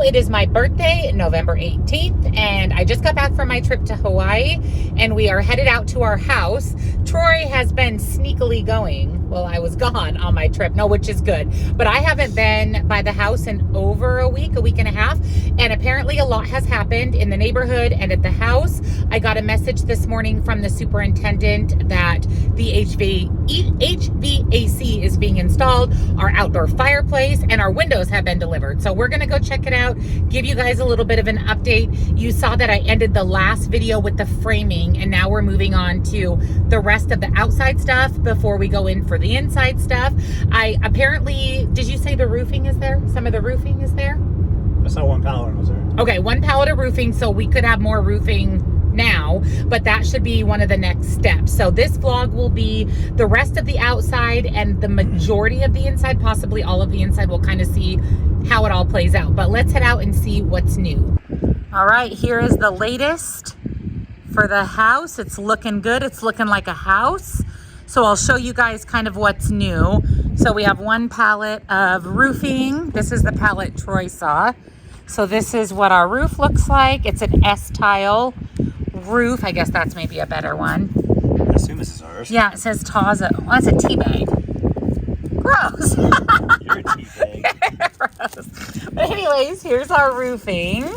it is my birthday, November 18th, and I just got back from my trip to Hawaii, and we are headed out to our house. Troy has been sneakily going while I was gone on my trip, which is good, but I haven't been by the house in over a week and a half, and apparently a lot has happened in the neighborhood and at the house. I got a message this morning from the superintendent that the HVAC is being installed, our outdoor fireplace, and our windows have been delivered. So we're gonna go check it out, give you guys a little bit of an update. You saw that I ended the last video with the framing, and now we're moving on to the rest of the outside stuff before we go in for the inside stuff. Did you say the roofing is there? Some of the roofing is there? I saw one pallet was there. Okay, one pallet of roofing, so we could have more roofing now, but that should be one of the next steps. So this vlog will be the rest of the outside and the majority of the inside, possibly all of the inside. We'll kind of see how it all plays out, but let's head out and see what's new. All right, here is the latest for the house. It's looking good. It's looking like a house. So I'll show you guys kind of what's new. So we have one pallet of roofing. This is the pallet Troy saw. So this is what our roof looks like. It's an S-tile roof. I guess that's maybe a better one. I assume this is ours. Yeah, it says Taza. Oh, that's a tea bag. Gross. You're a tea bag. Gross. But anyways, here's our roofing.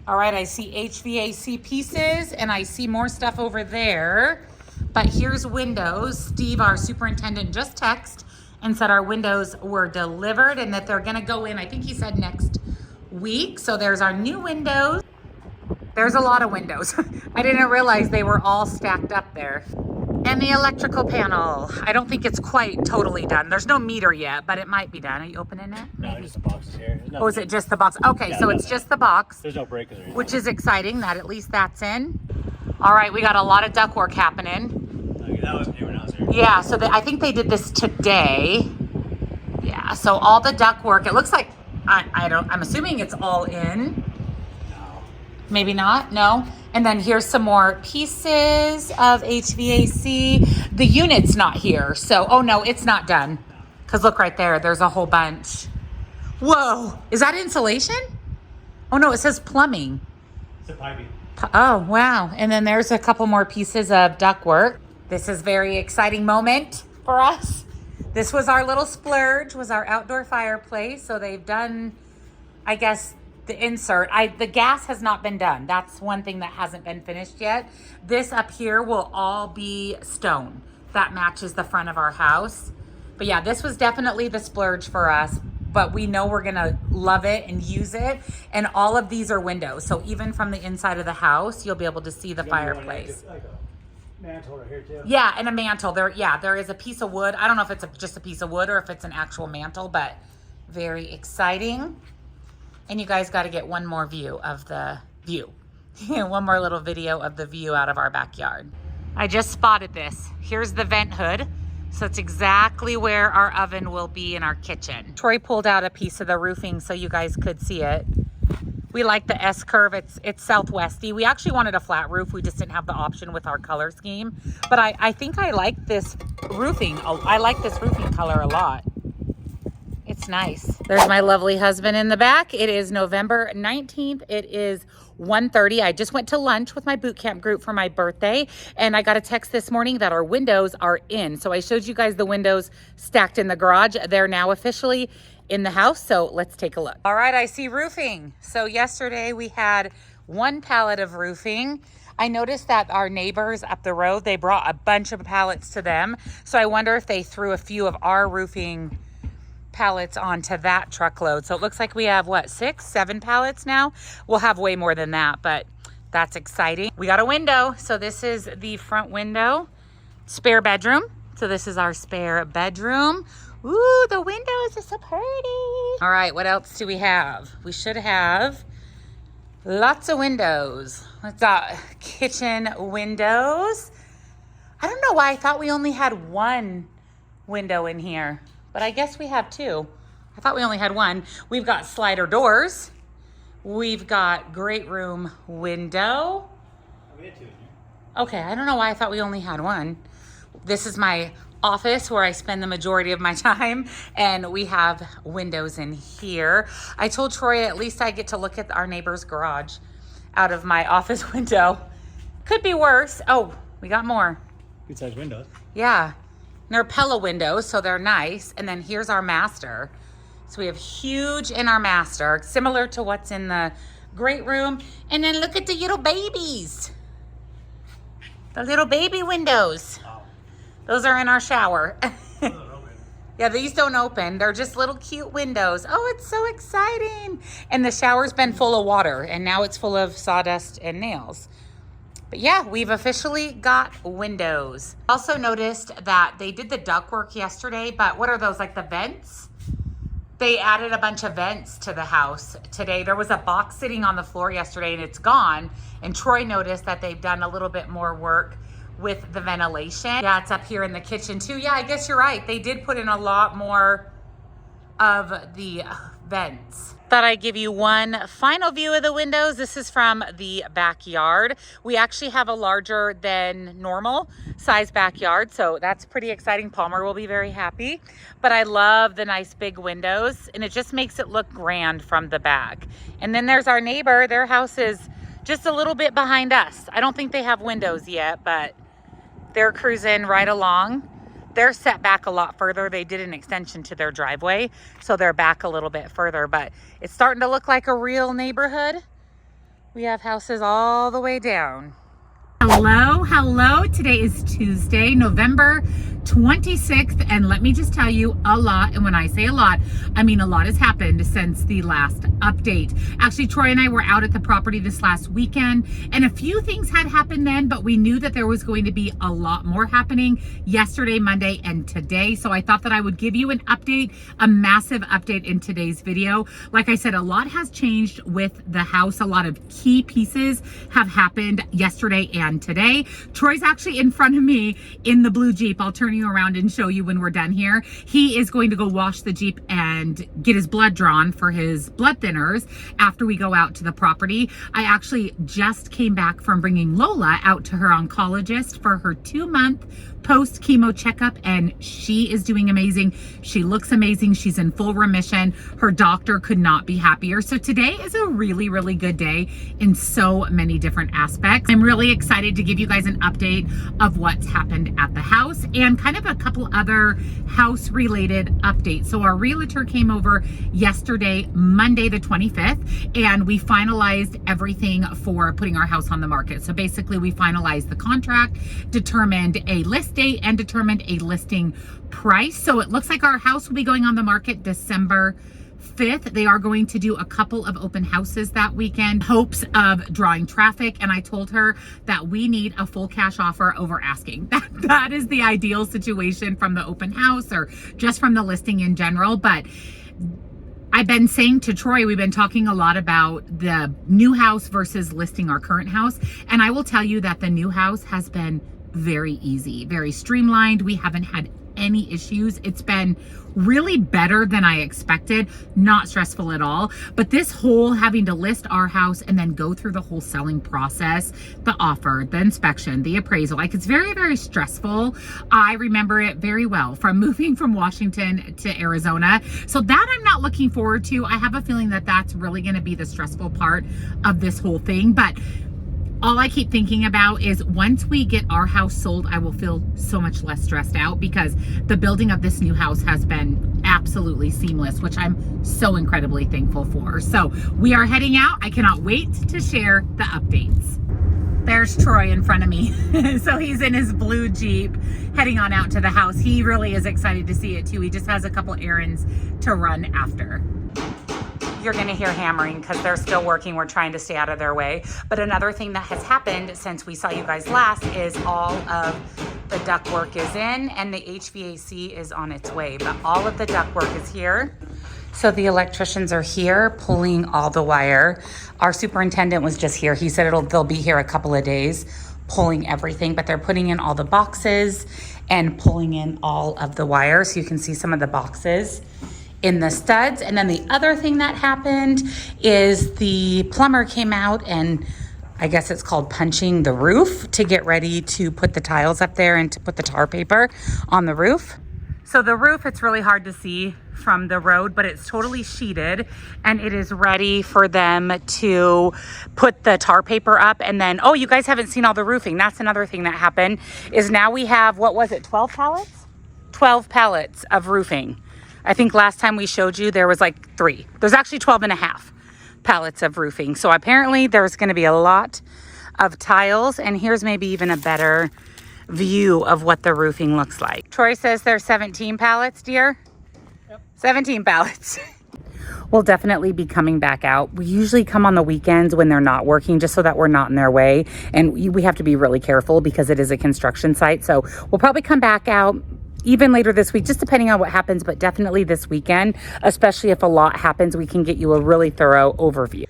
All right, I see HVAC pieces and I see more stuff over there. But here's windows. Steve, our superintendent, just texted and said our windows were delivered and that they're gonna go in, I think he said next week. So there's our new windows. There's a lot of windows. I didn't realize they were all stacked up there. And the electrical panel. I don't think it's quite totally done. There's no meter yet, but it might be done. Are you opening it? No, just the boxes here. Oh, is it just the box? Okay, Yeah, so it's just the box. There's no breakers or anything. Which is exciting that at least that's in. All right, we got a lot of ductwork happening. Okay, that was new when I was here. Yeah, so I think they did this today. Yeah, so all the ductwork, it looks like, I'm assuming it's all in. No. Maybe not, no. And then here's some more pieces of HVAC. The unit's not here, so, oh no, it's not done. Because look right there, there's a whole bunch. Whoa, is that insulation? Oh no, it says plumbing. It's a piping. Oh, wow. And then there's a couple more pieces of ductwork. This is a very exciting moment for us. This was our little splurge, was our outdoor fireplace. So they've done, I guess, the insert. The gas has not been done. That's one thing that hasn't been finished yet. This up here will all be stone. That matches the front of our house. But yeah, this was definitely the splurge for us, but we know we're gonna love it and use it. And all of these are windows. So even from the inside of the house, you'll be able to see the fireplace. Like a mantle right here too. Yeah, and a mantle. There is a piece of wood. I don't know if it's just a piece of wood or if it's an actual mantle, but very exciting. And you guys got to get one more view of the view. One more little video of the view out of our backyard. I just spotted this. Here's the vent hood. So it's exactly where our oven will be in our kitchen. Troy pulled out a piece of the roofing so you guys could see it. We like the S-curve. It's southwesty. We actually wanted a flat roof. We just didn't have the option with our color scheme. But I think I like this roofing. I like this roofing color a lot. It's nice. There's my lovely husband in the back. It is November 19th. It is 1:30. I just went to lunch with my boot camp group for my birthday, and I got a text this morning that our windows are in. So I showed you guys the windows stacked in the garage. They're now officially in the house, so let's take a look. All right, I see roofing. So yesterday we had one pallet of roofing. I noticed that our neighbors up the road, they brought a bunch of pallets to them. So I wonder if they threw a few of our roofing pallets onto that truckload. So it looks like we have what, 6, 7 pallets now? We'll have way more than that, but that's exciting. We got a window. So this is the front window, spare bedroom. So this is our spare bedroom. Ooh, the windows are so pretty. All right, what else do we have? We should have lots of windows. We've got kitchen windows. I don't know why I thought we only had one window in here, but I guess we have 2. I thought we only had 1. We've got slider doors. We've got great room window. We had 2 in here. Okay, I don't know why I thought we only had 1. This is my office where I spend the majority of my time, and we have windows in here. I told Troy at least I get to look at our neighbor's garage out of my office window. Could be worse. Oh, we got more. Good sized windows. Yeah. And they're Pella windows, so they're nice. And then here's our master. So we have huge in our master, similar to what's in the great room. And then look at the little babies. The little baby windows. Wow. Those are in our shower. Those are open. Yeah, these don't open. They're just little cute windows. Oh, it's so exciting. And the shower's been full of water, and now it's full of sawdust and nails. But yeah, we've officially got windows. Also noticed that they did the ductwork yesterday, but what are those, like the vents? They added a bunch of vents to the house today. There was a box sitting on the floor yesterday and it's gone. And Troy noticed that they've done a little bit more work with the ventilation. Yeah, it's up here in the kitchen too. Yeah, I guess you're right. They did put in a lot more of the vents. Thought I'd give you one final view of the windows. This is from the backyard. We actually have a larger than normal size backyard, so that's pretty exciting. Palmer will be very happy. But I love the nice big windows, and it just makes it look grand from the back. And then there's our neighbor. Their house is just a little bit behind us. I don't think they have windows yet, but they're cruising right along. They're set back a lot further. They did an extension to their driveway, so they're back a little bit further, but it's starting to look like a real neighborhood. We have houses all the way down. Hello, hello. Today is Tuesday, November 26th, and let me just tell you a lot. And when I say a lot, I mean a lot has happened since the last update. Actually, Troy and I were out at the property this last weekend, and a few things had happened then, but we knew that there was going to be a lot more happening yesterday, Monday, and today. So I thought that I would give you an update, a massive update in today's video. Like I said, a lot has changed with the house. A lot of key pieces have happened yesterday and today. Troy's actually in front of me in the blue Jeep. I'll turn you around and show you when we're done here. He is going to go wash the Jeep and get his blood drawn for his blood thinners after we go out to the property. I actually just came back from bringing Lola out to her oncologist for her 2-month post chemo checkup, and she is doing amazing. She looks amazing. She's in full remission. Her doctor could not be happier. So today is a really, really good day in so many different aspects. I'm really excited to give you guys an update of what's happened at the house and kind of a couple other house related updates. So our realtor came over yesterday, Monday the 25th, and we finalized everything for putting our house on the market. So basically we finalized the contract, determined a list date, and determined a listing price. So it looks like our house will be going on the market December 5th. They are going to do a couple of open houses that weekend, hopes of drawing traffic. And I told her that we need a full cash offer over asking. That is the ideal situation from the open house or just from the listing in general. But I've been saying to Troy, we've been talking a lot about the new house versus listing our current house. And I will tell you that the new house has been very easy, very streamlined. We haven't had any issues. It's been really better than I expected, not stressful at all. But this whole having to list our house and then go through the whole selling process, the offer, the inspection, the appraisal, like it's very, very stressful. I remember it very well from moving from Washington to Arizona. So that I'm not looking forward to. I have a feeling that that's really going to be the stressful part of this whole thing. But all I keep thinking about is once we get our house sold, I will feel so much less stressed out because the building of this new house has been absolutely seamless, which I'm so incredibly thankful for. So we are heading out. I cannot wait to share the updates. There's Troy in front of me. So he's in his blue Jeep heading on out to the house. He really is excited to see it too. He just has a couple errands to run after. You're going to hear hammering because they're still working. We're trying to stay out of their way. But another thing that has happened since we saw you guys last is all of the ductwork is in and the HVAC is on its way. But all of the ductwork is here. So the electricians are here pulling all the wire. Our superintendent was just here. He said they'll be here a couple of days pulling everything, but they're putting in all the boxes and pulling in all of the wire. So you can see some of the boxes in the studs. And then the other thing that happened is the plumber came out and I guess it's called punching the roof to get ready to put the tiles up there and to put the tar paper on the roof. So the roof, it's really hard to see from the road, but it's totally sheeted and it is ready for them to put the tar paper up. And then, oh, you guys haven't seen all the roofing. That's another thing that happened is now we have, what was it, 12 pallets? 12 pallets of roofing. I think last time we showed you there was like 3. There's actually 12 and a half pallets of roofing. So apparently there's going to be a lot of tiles, and here's maybe even a better view of what the roofing looks like. Troy says there's 17 pallets, dear. Yep. 17 pallets. We'll definitely be coming back out. We usually come on the weekends when they're not working, just so that we're not in their way. And we have to be really careful because it is a construction site. So we'll probably come back out even later this week, just depending on what happens, but definitely this weekend, especially if a lot happens, we can get you a really thorough overview.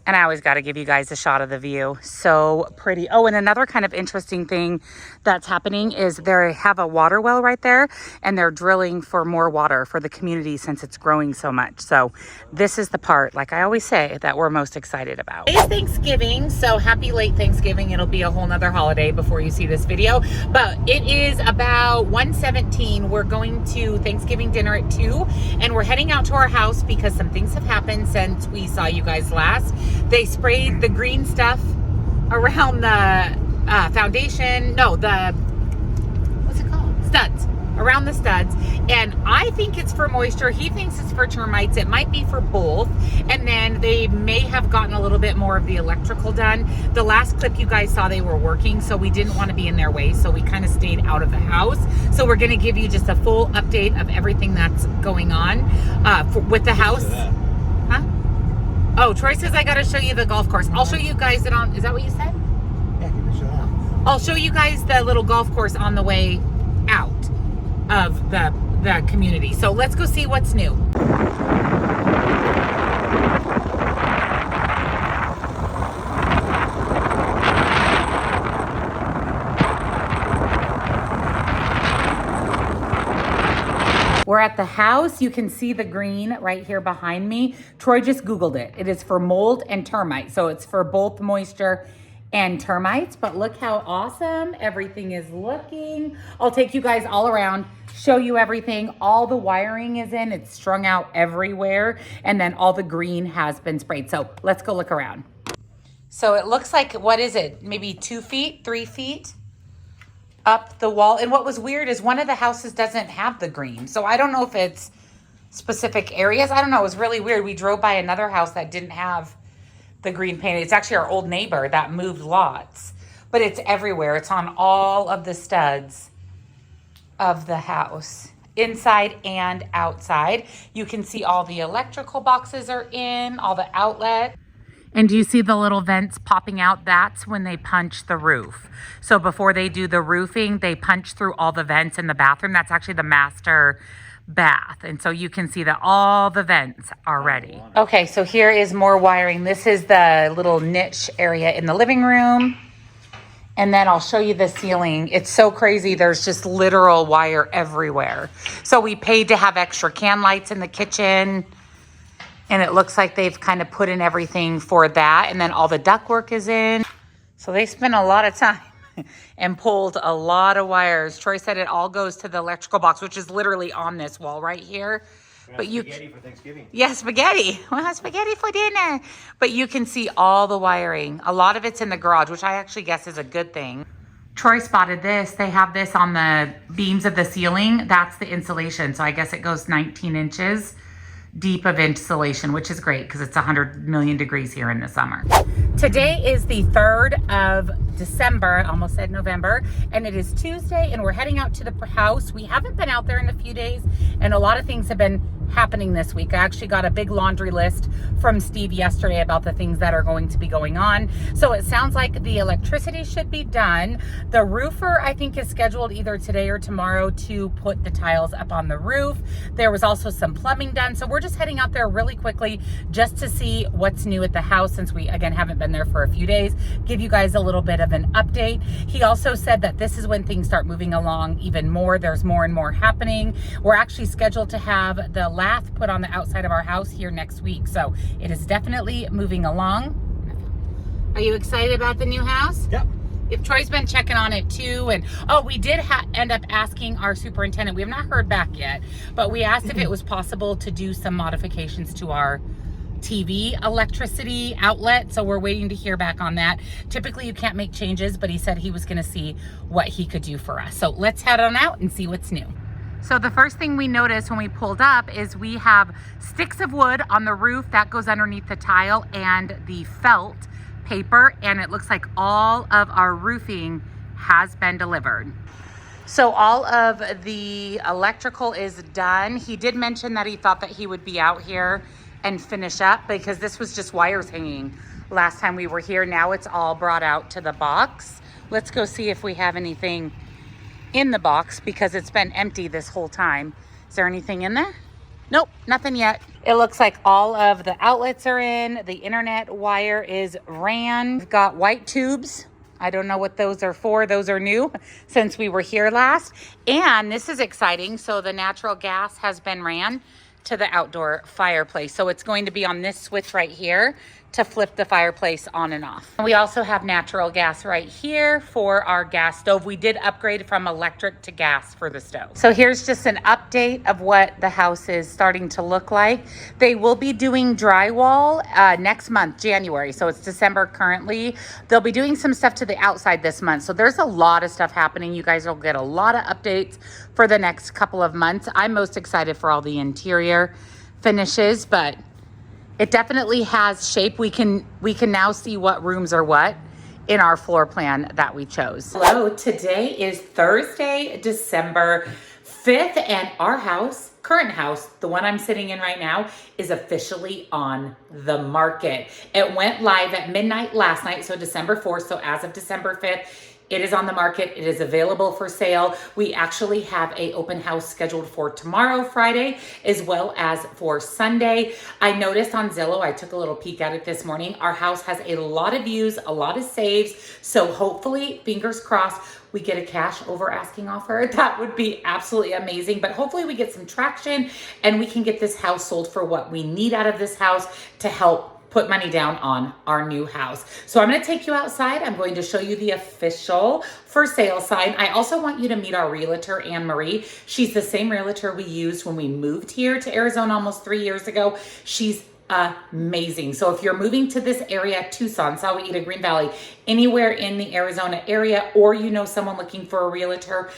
And I always got to give you guys a shot of the view. So pretty. Oh, and another kind of interesting thing that's happening is they have a water well right there, and they're drilling for more water for the community since it's growing so much. So this is the part, like I always say, that we're most excited about. It's Thanksgiving, so happy late Thanksgiving. It'll be a whole nother holiday before you see this video. But it is about 1:17. We're going to Thanksgiving dinner at 2, and we're heading out to our house because some things have happened since we saw you guys last. They sprayed the green stuff around the foundation. No, what's it called? Studs. Around the studs. And I think it's for moisture. He thinks it's for termites. It might be for both. And then they may have gotten a little bit more of the electrical done. The last clip you guys saw, they were working, so we didn't want to be in their way. So we kind of stayed out of the house. So we're going to give you just a full update of everything that's going on with the house. Huh? Oh, Troy says I gotta show you the golf course. I'll show you guys it on, is that what you said? Yeah, give me a shot. I'll show you guys the little golf course on the way out of the community. So let's go see what's new. We're at the house. You can see the green right here behind me. Troy just Googled it. It is for mold and termites. So it's for both moisture and termites, but look how awesome everything is looking. I'll take you guys all around, show you everything. All the wiring is in, it's strung out everywhere. And then all the green has been sprayed. So let's go look around. So it looks like, what is it? Maybe 2 feet, 3 feet? Up the wall. And what was weird is one of the houses doesn't have the green. So I don't know if it's specific areas. I don't know. It was really weird. We drove by another house that didn't have the green painted. It's actually our old neighbor that moved lots, but it's everywhere. It's on all of the studs of the house, inside and outside. You can see all the electrical boxes are in, all the outlet. And do you see the little vents popping out? That's when they punch the roof. So before they do the roofing, they punch through all the vents in the bathroom. That's actually the master bath. And so you can see that all the vents are ready. Okay, so here is more wiring. This is the little niche area in the living room. And then I'll show you the ceiling. It's so crazy. There's just literal wire everywhere. So we paid to have extra can lights in the kitchen. And it looks like they've kind of put in everything for that. And then all the ductwork is in. So they spent a lot of time and pulled a lot of wires. Troy said it all goes to the electrical box, which is literally on this wall right here. But you, spaghetti for Thanksgiving. Yeah, spaghetti. We'll have spaghetti for dinner. But you can see all the wiring. A lot of it's in the garage, which I actually guess is a good thing. Troy spotted this. They have this on the beams of the ceiling. That's the insulation. So I guess it goes 19 inches deep of insulation, which is great because it's 100 million degrees here in the summer. Today is the 3rd of December, I almost said November, and it is Tuesday, and we're heading out to the house. We haven't been out there in a few days, and a lot of things have been happening this week. I actually got a big laundry list from Steve yesterday about the things that are going to be going on. So it sounds like the electricity should be done. The roofer, I think, is scheduled either today or tomorrow to put the tiles up on the roof. There was also some plumbing done. So we're just heading out there really quickly just to see what's new at the house, since we, again, haven't been there for a few days. Give you guys a little bit of an update. He also said that this is when things start moving along even more. There's more and more happening. We're actually scheduled to have the lath put on the outside of our house here next week. So it is definitely moving along. Are you excited about the new house? Yep. If Troy's been checking on it too, and oh, we did end up asking our superintendent. We have not heard back yet, but we asked if it was possible to do some modifications to our TV electricity outlet. So we're waiting to hear back on that. Typically you can't make changes, but he said he was going to see what he could do for us. So let's head on out and see what's new. So the first thing we noticed when we pulled up is we have sticks of wood on the roof that goes underneath the tile and the felt paper, and it looks like all of our roofing has been delivered. So all of the electrical is done. He did mention that he thought that he would be out here and finish up because this was just wires hanging last time we were here. Now it's all brought out to the box. Let's go see if we have anything in the box because it's been empty this whole time. Is there anything in there? Nope, nothing yet. It looks like all of the outlets are in. The internet wire is ran. We've got white tubes. I don't know what those are for. Those are new since we were here last. And this is exciting. So the natural gas has been ran to the outdoor fireplace. So it's going to be on this switch right here to flip the fireplace on and off. We also have natural gas right here for our gas stove. We did upgrade from electric to gas for the stove. So here's just an update of what the house is starting to look like. They will be doing drywall next month, January. So it's December currently. They'll be doing some stuff to the outside this month. So there's a lot of stuff happening. You guys will get a lot of updates for the next couple of months. I'm most excited for all the interior finishes, but it definitely has shape. We can now see what rooms are what in our floor plan that we chose. Hello, today is Thursday, December 5th, and our house, current house, the one I'm sitting in right now, is officially on the market. It went live at midnight last night, so December 4th. So as of December 5th, it is on the market. It is available for sale. We actually have an open house scheduled for tomorrow, Friday, as well as for Sunday. I noticed on Zillow, I took a little peek at it this morning. Our house has a lot of views, a lot of saves. So hopefully, fingers crossed, we get a cash over asking offer. That would be absolutely amazing. But hopefully we get some traction and we can get this house sold for what we need out of this house to help put money down on our new house. So I'm going to take you outside. I'm going to show you the official for sale sign. I also want you to meet our realtor, Anne Marie. She's the same realtor we used when we moved here to Arizona almost 3 years ago. She's amazing. So if you're moving to this area, Tucson, Sahuarita, Green Valley, anywhere in the Arizona area, or you know someone looking for a realtor,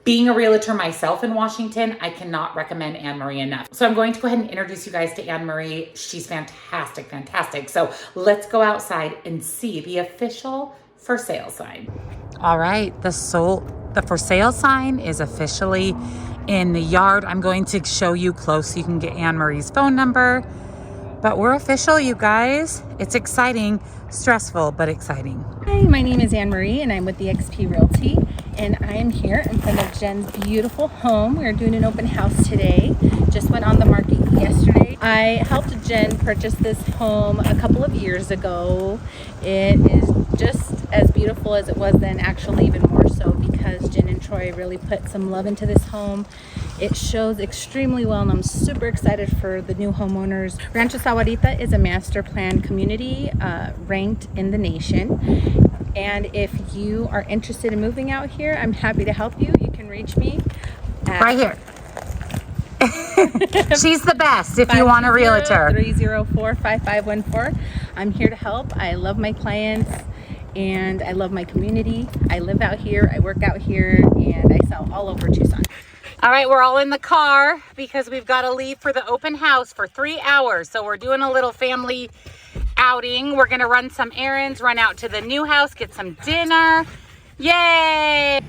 being a realtor myself in Washington, I cannot recommend Anne Marie enough. So I'm going to go ahead and introduce you guys to Anne Marie. She's fantastic, fantastic. So let's go outside and see the official for sale sign. All right, the for sale sign is officially in the yard. I'm going to show you close so you can get Anne Marie's phone number. But we're official, you guys. It's exciting, stressful, but exciting. Hi, my name is Anne Marie and I'm with the XP Realty, and I am here in front of Jen's beautiful home. We're doing an open house today. Just went on the market yesterday. I helped Jen purchase this home a couple of years ago. It is just as beautiful as it was then, actually even more so, because Jen and Troy really put some love into this home. It shows extremely well, and I'm super excited for the new homeowners. Rancho Sahuarita is a master plan community ranked in the nation. And if you are interested in moving out here, I'm happy to help you. You can reach me right here. She's the best if you want a realtor. 304-5514. I'm here to help. I love my clients and I love my community. I live out here, I work out here, and I sell all over Tucson. All right, we're all in the car because we've got to leave for the open house for 3 hours. So we're doing a little family outing. We're going to run some errands, run out to the new house, get some dinner. Yay!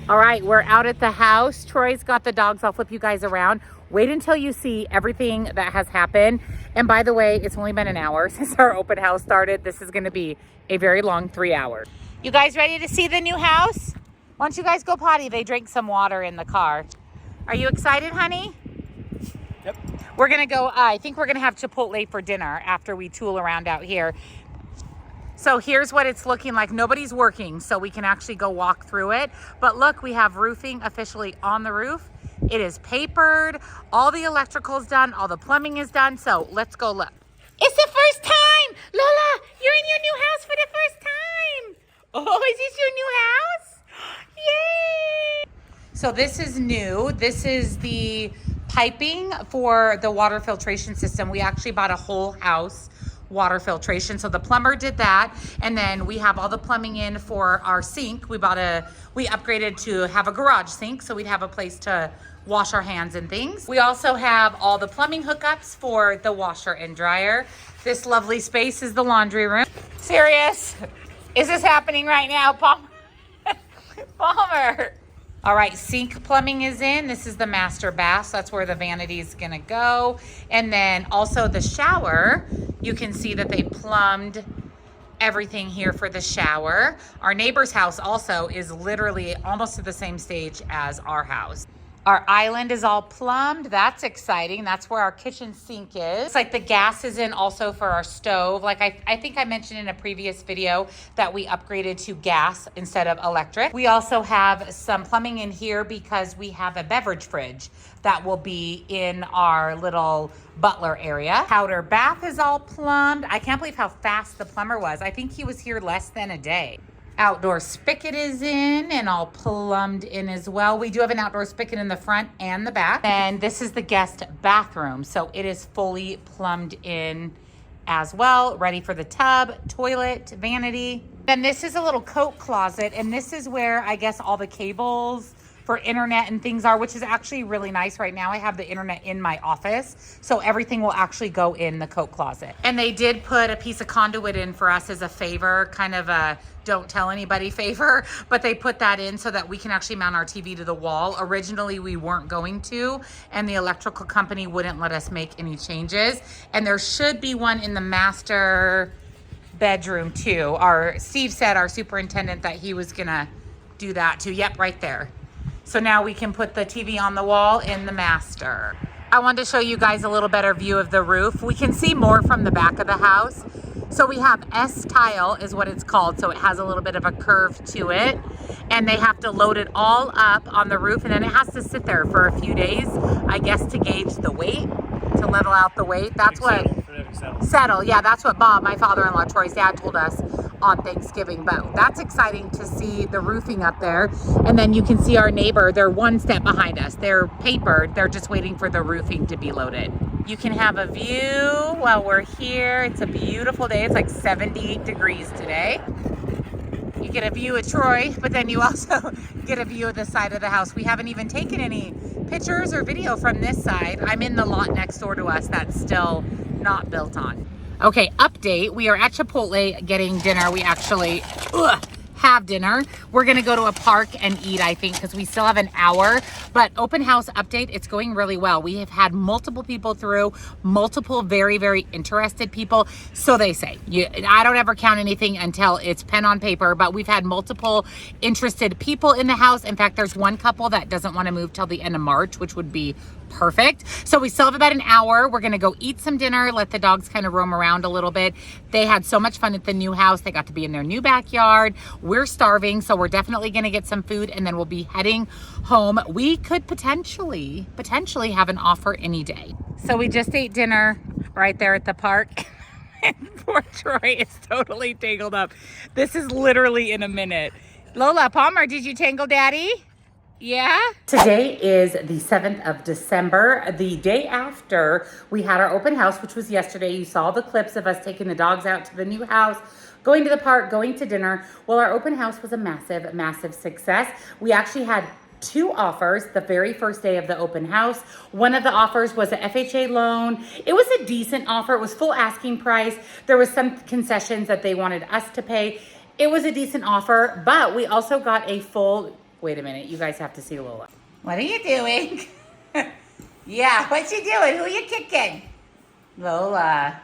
All right, we're out at the house. Troy's got the dogs. I'll flip you guys around. Wait until you see everything that has happened. And by the way, it's only been an hour since our open house started. This is going to be a very long 3 hours. You guys ready to see the new house? Why don't you guys go potty? They drank some water in the car. Are you excited, honey? Yep. We're going to go, I think we're going to have Chipotle for dinner after we tool around out here. So here's what it's looking like. Nobody's working, so we can actually go walk through it. But look, we have roofing officially on the roof. It is papered. All the electrical's done. All the plumbing is done. So let's go look. It's the first time! Lola, you're in your new house for the first time! Oh, is this your new house? Yay! So this is new. This is the piping for the water filtration system. We actually bought a whole house water filtration. So the plumber did that. And then we have all the plumbing in for our sink. We upgraded to have a garage sink so we'd have a place to wash our hands and things. We also have all the plumbing hookups for the washer and dryer. This lovely space is the laundry room. Serious? Is this happening right now, Palmer? Palmer. All right, sink plumbing is in. This is the master bath. So that's where the vanity is gonna go. And then also the shower, you can see that they plumbed everything here for the shower. Our neighbor's house also is literally almost at the same stage as our house. Our island is all plumbed. That's exciting. That's where our kitchen sink is. It's like the gas is in also for our stove. Like I think I mentioned in a previous video that we upgraded to gas instead of electric. We also have some plumbing in here because we have a beverage fridge that will be in our little butler area. Powder bath is all plumbed. I can't believe how fast the plumber was. I think he was here less than a day. Outdoor spigot is in and all plumbed in as well. We do have an outdoor spigot in the front and the back. And this is the guest bathroom. So it is fully plumbed in as well. Ready for the tub, toilet, vanity. Then this is a little coat closet. And this is where I guess all the cables for internet and things are, which is actually really nice. Right now I have the internet in my office, so everything will actually go in the coat closet. And they did put a piece of conduit in for us as a favor, kind of a don't tell anybody favor, but they put that in so that we can actually mount our TV to the wall. Originally we weren't going to, and the electrical company wouldn't let us make any changes. And there should be one in the master bedroom too. Steve said, our superintendent, that he was gonna do that too. Yep, right there. So now we can put the TV on the wall in the master. I wanted to show you guys a little better view of the roof. We can see more from the back of the house. So we have S-tile is what it's called. So it has a little bit of a curve to it. And they have to load it all up on the roof. And then it has to sit there for a few days, I guess, to gauge the weight, to level out the weight. That's what... Settle. Yeah, that's what Bob, my father-in-law, Troy's dad, told us on Thanksgiving. But that's exciting to see the roofing up there. And then you can see our neighbor, they're one step behind us. They're papered. They're just waiting for the roofing to be loaded. You can have a view while we're here. It's a beautiful day. It's like 78 degrees today. You get a view of Troy, but then you also get a view of the side of the house. We haven't even taken any pictures or video from this side. I'm in the lot next door to us that's still not built on. Okay, update. We are at Chipotle getting dinner. We actually have dinner. We're gonna go to a park and eat, I think, because we still have an hour. But open house update, it's going really well. We have had multiple people through, multiple very, very interested people. So they say. I don't ever count anything until it's pen on paper, but we've had multiple interested people in the house. In fact, there's one couple that doesn't want to move till the end of March, which would be perfect. So we still have about an hour. We're gonna go eat some dinner, let the dogs kind of roam around a little bit. They had so much fun at the new house. They got to be in their new backyard. We're starving, so we're definitely gonna get some food and then we'll be heading home. We could potentially have an offer any day. So we just ate dinner right there at the park. And poor Troy is totally tangled up. This is literally in a minute. Lola, Palmer, did you tangle Daddy? Yeah? Today is the 7th of December, the day after we had our open house, which was yesterday. You saw the clips of us taking the dogs out to the new house, going to the park, going to dinner. Well, our open house was a massive, massive success. We actually had 2 offers the very first day of the open house. One of the offers was a FHA loan. It was a decent offer. It was full asking price. There was some concessions that they wanted us to pay. It was a decent offer, but we also got a full... Wait a minute, you guys have to see Lola. What are you doing? Yeah, what you doing? Who you kicking? Lola,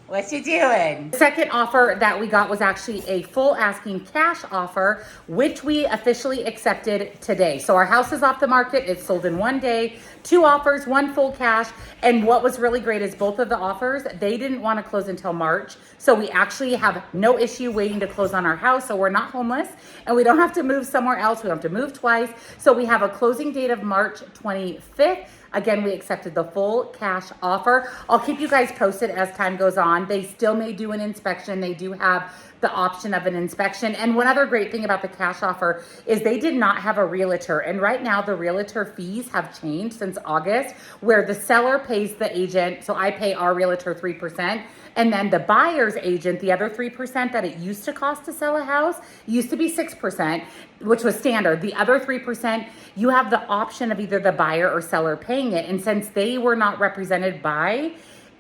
what you doing? The second offer that we got was actually a full asking cash offer, which we officially accepted today. So our house is off the market. It's sold in one day. 2 offers, 1 full cash. And what was really great is both of the offers, they didn't want to close until March. So we actually have no issue waiting to close on our house. So we're not homeless and we don't have to move somewhere else. We don't have to move twice. So we have a closing date of March 25th. Again, we accepted the full cash offer. I'll keep you guys posted as time goes on. They still may do an inspection. They do have the option of an inspection. And one other great thing about the cash offer is they did not have a realtor. And right now the realtor fees have changed since August, where the seller pays the agent. So I pay our realtor 3%. And then the buyer's agent, the other 3% that it used to cost to sell a house, used to be 6%, which was standard. The other 3%, you have the option of either the buyer or seller paying it. And since they were not represented by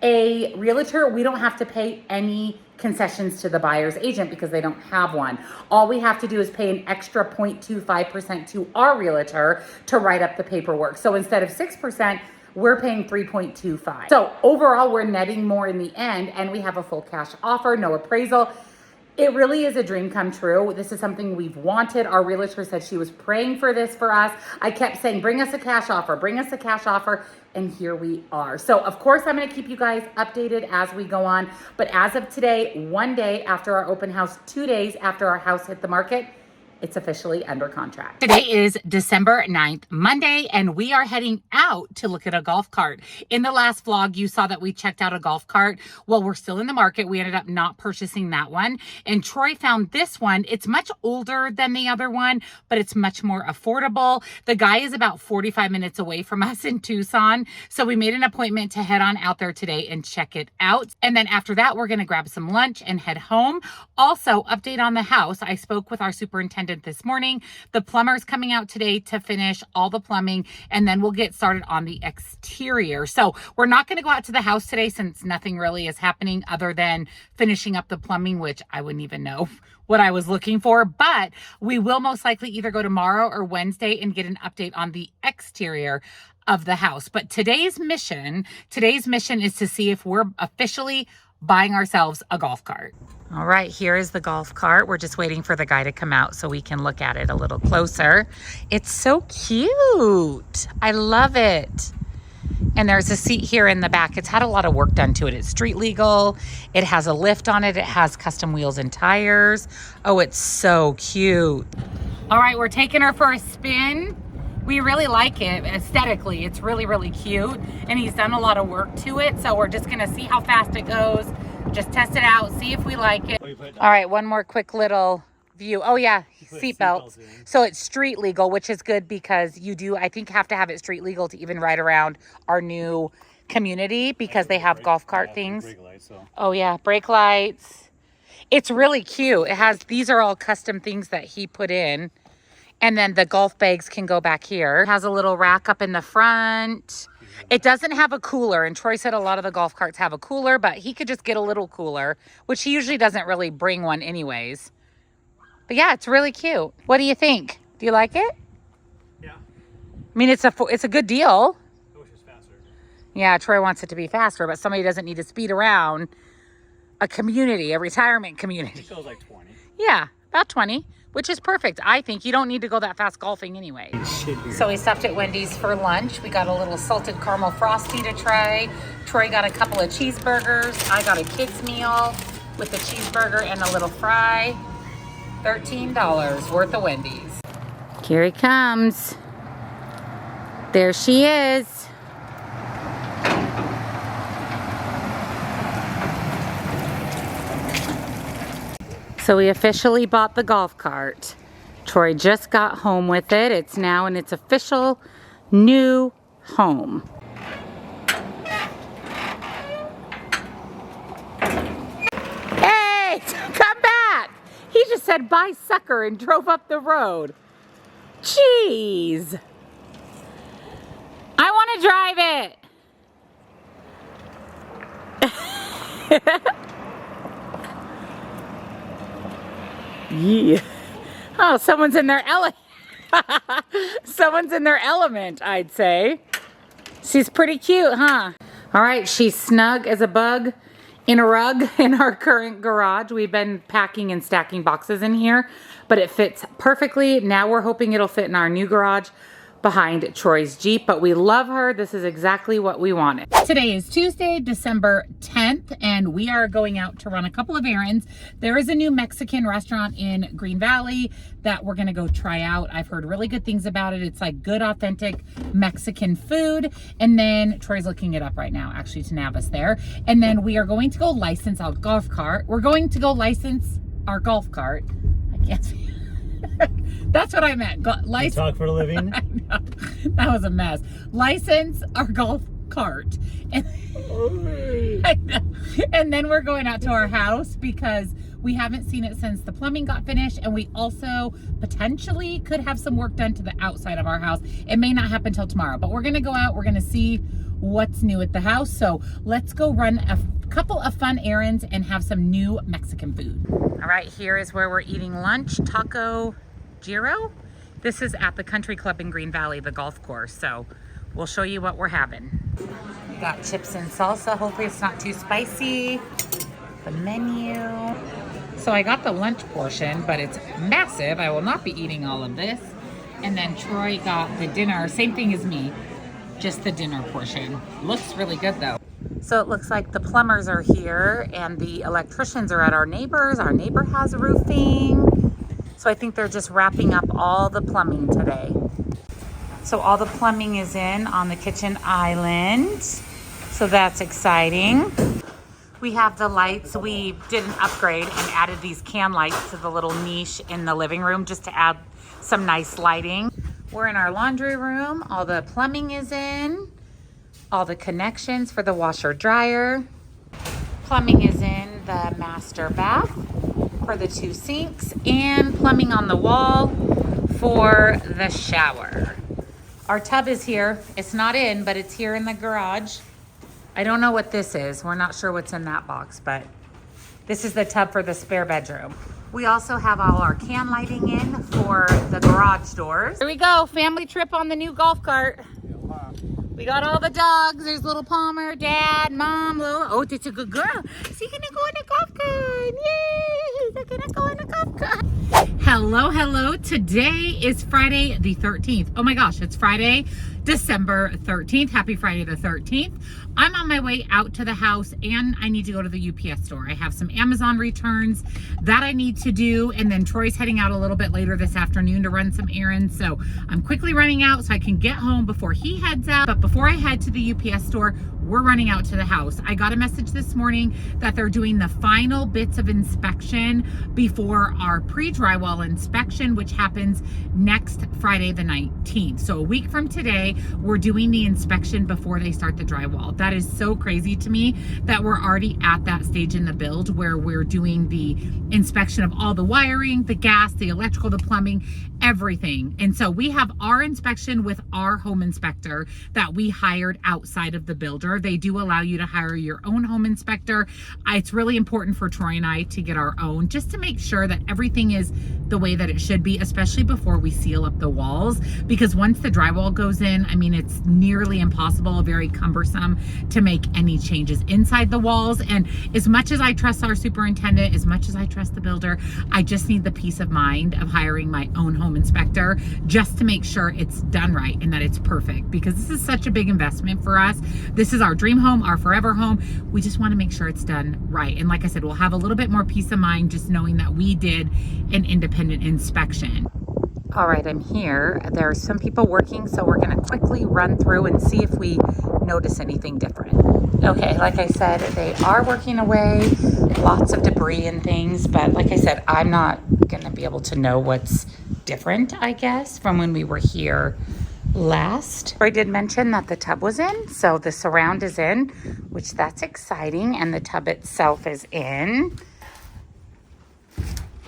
a realtor, we don't have to pay any concessions to the buyer's agent because they don't have one. All we have to do is pay an extra 0.25% to our realtor to write up the paperwork. So instead of 6%, we're paying 3.25. So overall, we're netting more in the end, and we have a full cash offer, no appraisal. It really is a dream come true. This is something we've wanted. Our realtor said she was praying for this for us. I kept saying, bring us a cash offer, bring us a cash offer. And here we are. So of course, I'm gonna keep you guys updated as we go on. But as of today, 1 day after our open house, 2 days after our house hit the market, it's officially under contract. Today is December 9th, Monday, and we are heading out to look at a golf cart. In the last vlog, you saw that we checked out a golf cart. Well, we're still in the market. We ended up not purchasing that one. And Troy found this one. It's much older than the other one, but it's much more affordable. The guy is about 45 minutes away from us in Tucson. So we made an appointment to head on out there today and check it out. And then after that, we're gonna grab some lunch and head home. Also, update on the house. I spoke with our superintendent this morning. The plumber's coming out today to finish all the plumbing, and then we'll get started on the exterior. So we're not going to go out to the house today since nothing really is happening other than finishing up the plumbing, which I wouldn't even know what I was looking for, but we will most likely either go tomorrow or Wednesday and get an update on the exterior of the house. But today's mission is to see if we're officially buying ourselves a golf cart. All right, here is the golf cart. We're just waiting for the guy to come out so we can look at it a little closer. It's so cute. I love it. And there's a seat here in the back. It's had a lot of work done to it. It's street legal. It has a lift on it. It has custom wheels and tires. Oh, it's so cute. All right, we're taking her for a spin. We really like it aesthetically. It's really, really cute. And he's done a lot of work to it. So we're just gonna see how fast it goes. Just test it out, see if we like it. All right, one more quick little view. Oh yeah, seat belts. So it's street legal, which is good because you do, I think, have to have it street legal to even ride around our new community because they have golf cart things. Oh yeah, brake lights. It's really cute. It has, these are all custom things that he put in. And then the golf bags can go back here. It has a little rack up in the front. It doesn't have a cooler, and Troy said a lot of the golf carts have a cooler, but he could just get a little cooler, which he usually doesn't really bring one anyways. But yeah, it's really cute. What do you think? Do you like it? Yeah. I mean, it's a good deal. I wish it was faster. Yeah, Troy wants it to be faster, but somebody doesn't need to speed around a community, a retirement community. It feels like 20. Yeah, about 20. Which is perfect. I think you don't need to go that fast golfing anyway. So we stopped at Wendy's for lunch. We got a little salted caramel frosty to try. Troy got a couple of cheeseburgers. I got a kid's meal with a cheeseburger and a little fry. $13 worth of Wendy's. Here he comes. There she is. So we officially bought the golf cart. Troy just got home with it. It's now in its official new home. Hey, come back. He just said bye sucker and drove up the road. Jeez. I want to drive it. Yeah. Oh, someone's in their someone's in their element, I'd say. She's pretty cute, huh? All right, she's snug as a bug in a rug in our current garage. We've been packing and stacking boxes in here, but it fits perfectly. Now we're hoping it'll fit in our new garage. behind Troy's Jeep, but we love her. This is exactly what we wanted. Today is Tuesday, December 10th, and we are going out to run a couple of errands. There is a new Mexican restaurant in Green Valley that we're gonna go try out. I've heard really good things about it. It's like good, authentic Mexican food. And then Troy's looking it up right now, actually, to nav us there. And then we are going to go license our golf cart. We're going to go license our golf cart. I can't see. That's what I meant. You talk for a living? I know. That was a mess. License our golf cart. And, I know. And then we're going out to our house because we haven't seen it since the plumbing got finished, and we also potentially could have some work done to the outside of our house. It may not happen till tomorrow, but we're gonna go out, we're gonna see what's new at the house. So let's go run a couple of fun errands and have some new Mexican food. All right, here is where we're eating lunch, Taco Giro. This is at the country club in Green Valley, the golf course. So we'll show you what we're having. We got chips and salsa. Hopefully it's not too spicy. The menu. So I got the lunch portion, but it's massive. I will not be eating all of this. And then Troy got the dinner, same thing as me, just the dinner portion. Looks really good though. So it looks like the plumbers are here and the electricians are at our neighbor's. Our neighbor has roofing. So I think they're just wrapping up all the plumbing today. So all the plumbing is in on the kitchen island. So that's exciting. We have the lights. We did an upgrade and added these can lights to the little niche in the living room just to add some nice lighting. We're in our laundry room. All the plumbing is in. All the connections for the washer dryer. Plumbing is in the master bath for the 2 sinks, and plumbing on the wall for the shower. Our tub is here. It's not in, but it's here in the garage. I don't know what this is. We're not sure what's in that box, but this is the tub for the spare bedroom. We also have all our can lighting in for the garage doors. Here we go, family trip on the new golf cart. We got all the dogs. There's little Palmer, Dad, Mom, little. Oh, that's a good girl. She's gonna go in the golf cart. Yay! They're gonna go in the golf cart. Hello, hello. Today is Friday the 13th. Oh my gosh, it's Friday, December 13th. Happy Friday the 13th. I'm on my way out to the house and I need to go to the UPS store. I have some Amazon returns that I need to do, and then Troy's heading out a little bit later this afternoon to run some errands. So I'm quickly running out so I can get home before he heads out. But before I head to the UPS store, we're running out to the house. I got a message this morning that they're doing the final bits of inspection before our pre-drywall inspection, which happens next Friday the 19th. So a week from today, we're doing the inspection before they start the drywall. That is so crazy to me that we're already at that stage in the build where we're doing the inspection of all the wiring, the gas, the electrical, the plumbing, everything. And so we have our inspection with our home inspector that we hired outside of the builder. They do allow you to hire your own home inspector. It's really important for Troy and I to get our own, just to make sure that everything is the way that it should be, especially before we seal up the walls, because once the drywall goes in, I mean, it's nearly impossible, very cumbersome to make any changes inside the walls. And as much as I trust our superintendent, as much as I trust the builder, I just need the peace of mind of hiring my own home inspector just to make sure it's done right and that it's perfect, because this is such a big investment for us. This is our dream home, our forever home. We just want to make sure it's done right. And like I said, we'll have a little bit more peace of mind just knowing that we did an independent inspection. All right, I'm here. There are some people working, so we're going to quickly run through and see if we notice anything different. Okay, like I said, they are working away, lots of debris and things, but like I said, I'm not going to be able to know what's different, I guess, from when we were here last. I did mention that the tub was in, so the surround is in, which that's exciting, and the tub itself is in.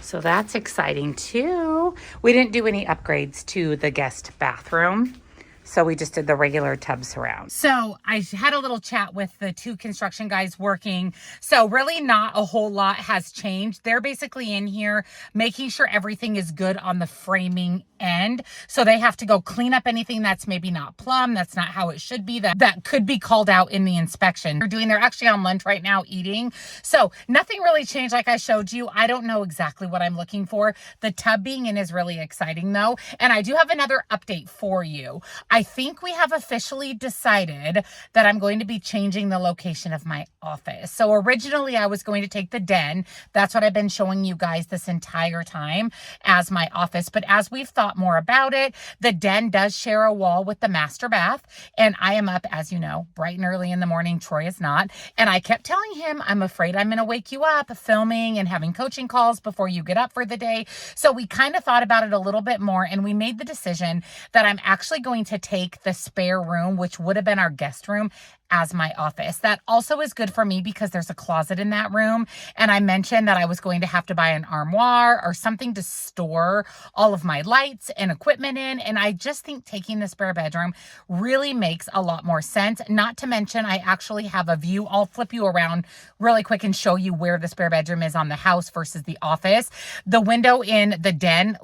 So that's exciting too. We didn't do any upgrades to the guest bathroom. So we just did the regular tub surround. So I had a little chat with the two construction guys working. So really not a whole lot has changed. They're basically in here making sure everything is good on the framing end. So they have to go clean up anything that's maybe not plumb, that's not how it should be, that could be called out in the inspection. They're actually on lunch right now eating. So nothing really changed like I showed you. I don't know exactly what I'm looking for. The tub being in is really exciting though. And I do have another update for you. I think we have officially decided that I'm going to be changing the location of my office. So originally I was going to take the den. That's what I've been showing you guys this entire time as my office. But as we've thought more about it, the den does share a wall with the master bath. And I am up, as you know, bright and early in the morning. Troy is not. And I kept telling him, I'm afraid I'm going to wake you up filming and having coaching calls before you get up for the day. So we kind of thought about it a little bit more and we made the decision that I'm actually going to take the spare room, which would have been our guest room, as my office. That also is good for me because there's a closet in that room. And I mentioned that I was going to have to buy an armoire or something to store all of my lights and equipment in. And I just think taking the spare bedroom really makes a lot more sense. Not to mention, I actually have a view. I'll flip you around really quick and show you where the spare bedroom is on the house versus the office. The window in the den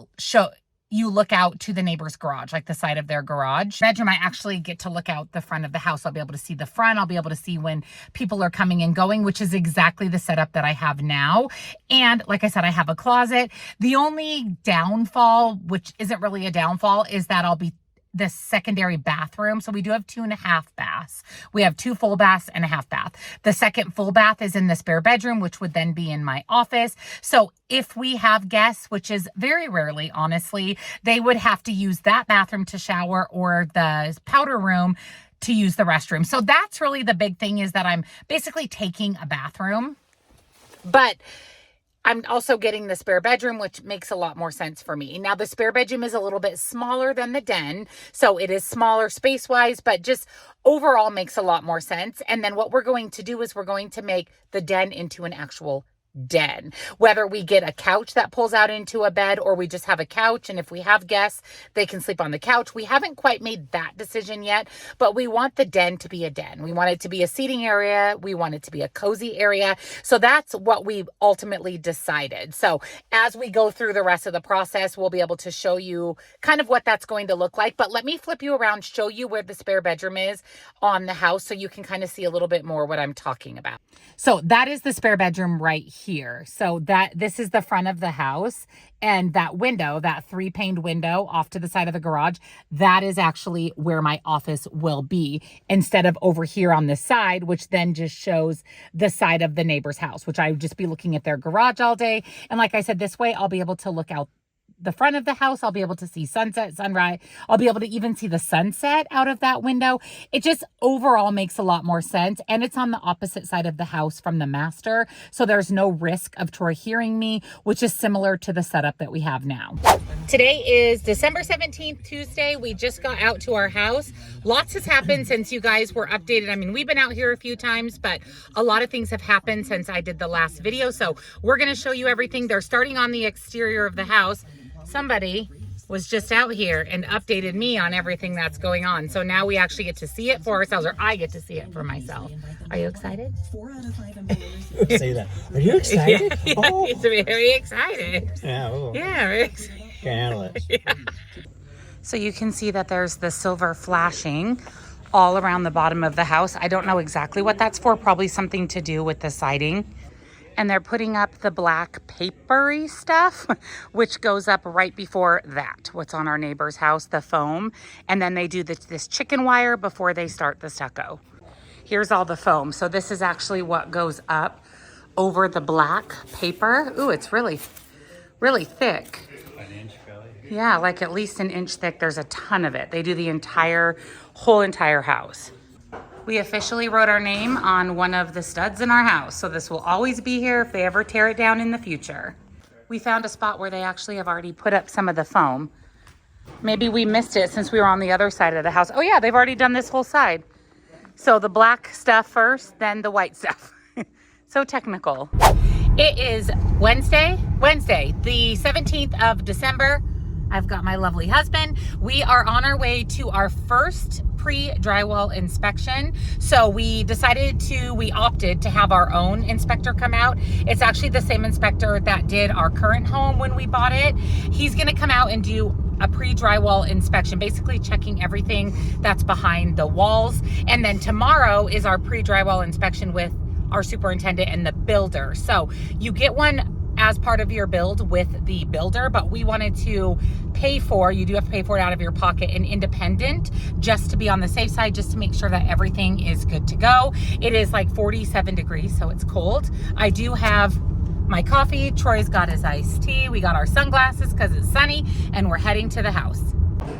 you look out to the neighbor's garage, like the side of their garage. Bedroom, I actually get to look out the front of the house. I'll be able to see the front. I'll be able to see when people are coming and going, which is exactly the setup that I have now. And like I said, I have a closet. The only downfall, which isn't really a downfall, is that I'll be the secondary bathroom. So we do have 2.5 baths. We have 2 full baths and a half bath. The second full bath is in the spare bedroom, which would then be in my office. So if we have guests, which is very rarely, honestly, they would have to use that bathroom to shower or the powder room to use the restroom. So that's really the big thing, is that I'm basically taking a bathroom, but I'm also getting the spare bedroom, which makes a lot more sense for me. Now, the spare bedroom is a little bit smaller than the den, so it is smaller space-wise, but just overall makes a lot more sense. And then what we're going to do is we're going to make the den into an actual den. Whether we get a couch that pulls out into a bed or we just have a couch, and if we have guests, they can sleep on the couch. We haven't quite made that decision yet, but we want the den to be a den. We want it to be a seating area. We want it to be a cozy area. So that's what we ultimately decided. So as we go through the rest of the process, we'll be able to show you kind of what that's going to look like. But let me flip you around, show you where the spare bedroom is on the house so you can kind of see a little bit more what I'm talking about. So that is the spare bedroom right here. So this is the front of the house, and that window, that 3-paned window off to the side of the garage, that is actually where my office will be, instead of over here on the side, which then just shows the side of the neighbor's house, which I would just be looking at their garage all day. And like I said, this way I'll be able to look out the front of the house. I'll be able to see sunset, sunrise. I'll be able to even see the sunset out of that window. It just overall makes a lot more sense. And it's on the opposite side of the house from the master. So there's no risk of Troy hearing me, which is similar to the setup that we have now. Today is December 17th, Tuesday. We just got out to our house. Lots has happened since you guys were updated. I mean, we've been out here a few times, but a lot of things have happened since I did the last video. So we're going to show you everything. They're starting on the exterior of the house. Somebody was just out here and updated me on everything that's going on. So now we actually get to see it for ourselves, or I get to see it for myself. Are you excited? 4 out of 5 employers say that. Are you excited? Yeah, Oh. he's very excited. Yeah. Oh. Yeah, very excited. Can't handle it. Yeah. So you can see that there's the silver flashing all around the bottom of the house. I don't know exactly what that's for. Probably something to do with the siding. And they're putting up the black papery stuff, which goes up right before that, what's on our neighbor's house, the foam. And then they do this chicken wire before they start the stucco. Here's all the foam. So this is actually what goes up over the black paper. Ooh, it's really, really thick. An inch probably. Yeah, like at least an inch thick. There's a ton of it. They do the whole entire house. We officially wrote our name on one of the studs in our house, so this will always be here if they ever tear it down in the future. We found a spot where they actually have already put up some of the foam. Maybe we missed it since we were on the other side of the house. Oh yeah, they've already done this whole side. So the black stuff first, then the white stuff. So technical. It is Wednesday, the 17th of December. I've got my lovely husband. We are on our way to our first pre-drywall inspection. So we opted to have our own inspector come out. It's actually the same inspector that did our current home when we bought it. He's gonna come out and do a pre-drywall inspection, basically checking everything that's behind the walls. And then tomorrow is our pre-drywall inspection with our superintendent and the builder. So you get one as part of your build with the builder, but we wanted to you do have to pay for it out of your pocket and independent, just to be on the safe side, just to make sure that everything is good to go. It is like 47 degrees, so it's cold. I do have my coffee. Troy's got his iced tea. We got our sunglasses because it's sunny, and we're heading to the house.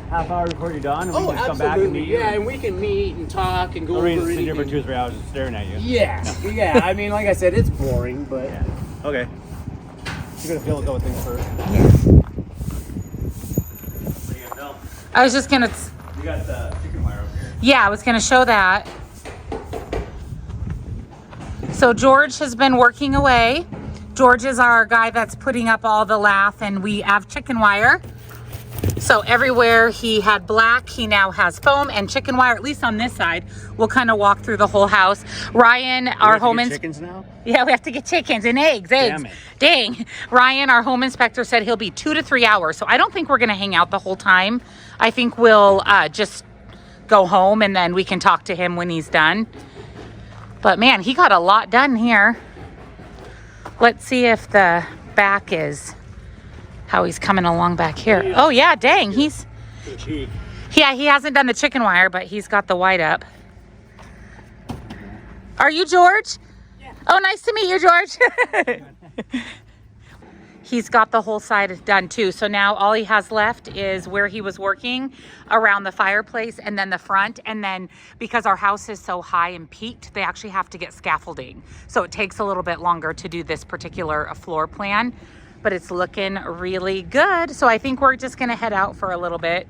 Half hour before you're done, and we Oh, can just come absolutely. back and meet you. Yeah, and we can meet and talk and go over I'll sit anything. here for 2 or 3 hours just staring at you. Yeah, yeah. I mean, like I said, it's boring, but Yeah. Okay. You're gonna fill a couple things first. What are you gonna film? I was just gonna, You got the chicken wire over here. yeah, I was gonna show that. So George has been working away. George is our guy that's putting up all the lath, and we have chicken wire. So everywhere he had black, he now has foam and chicken wire, at least on this side. We'll kind of walk through the whole house. Ryan, our home chickens now? Yeah, we have to get chickens and eggs. Damn it. Dang. Ryan, our home inspector, said he'll be 2 to 3 hours. So I don't think we're going to hang out the whole time. I think we'll just go home, and then we can talk to him when he's done. But man, he got a lot done here. Let's see if the back is how he's coming along back here. Oh yeah, dang, he's, yeah, he hasn't done the chicken wire, but he's got the white up. Are you George? Yeah. Oh, nice to meet you, George. He's got the whole side done too. So now all he has left is where he was working around the fireplace, and then the front. And then because our house is so high and peaked, they actually have to get scaffolding. So it takes a little bit longer to do this particular floor plan, but it's looking really good. So I think we're just gonna head out for a little bit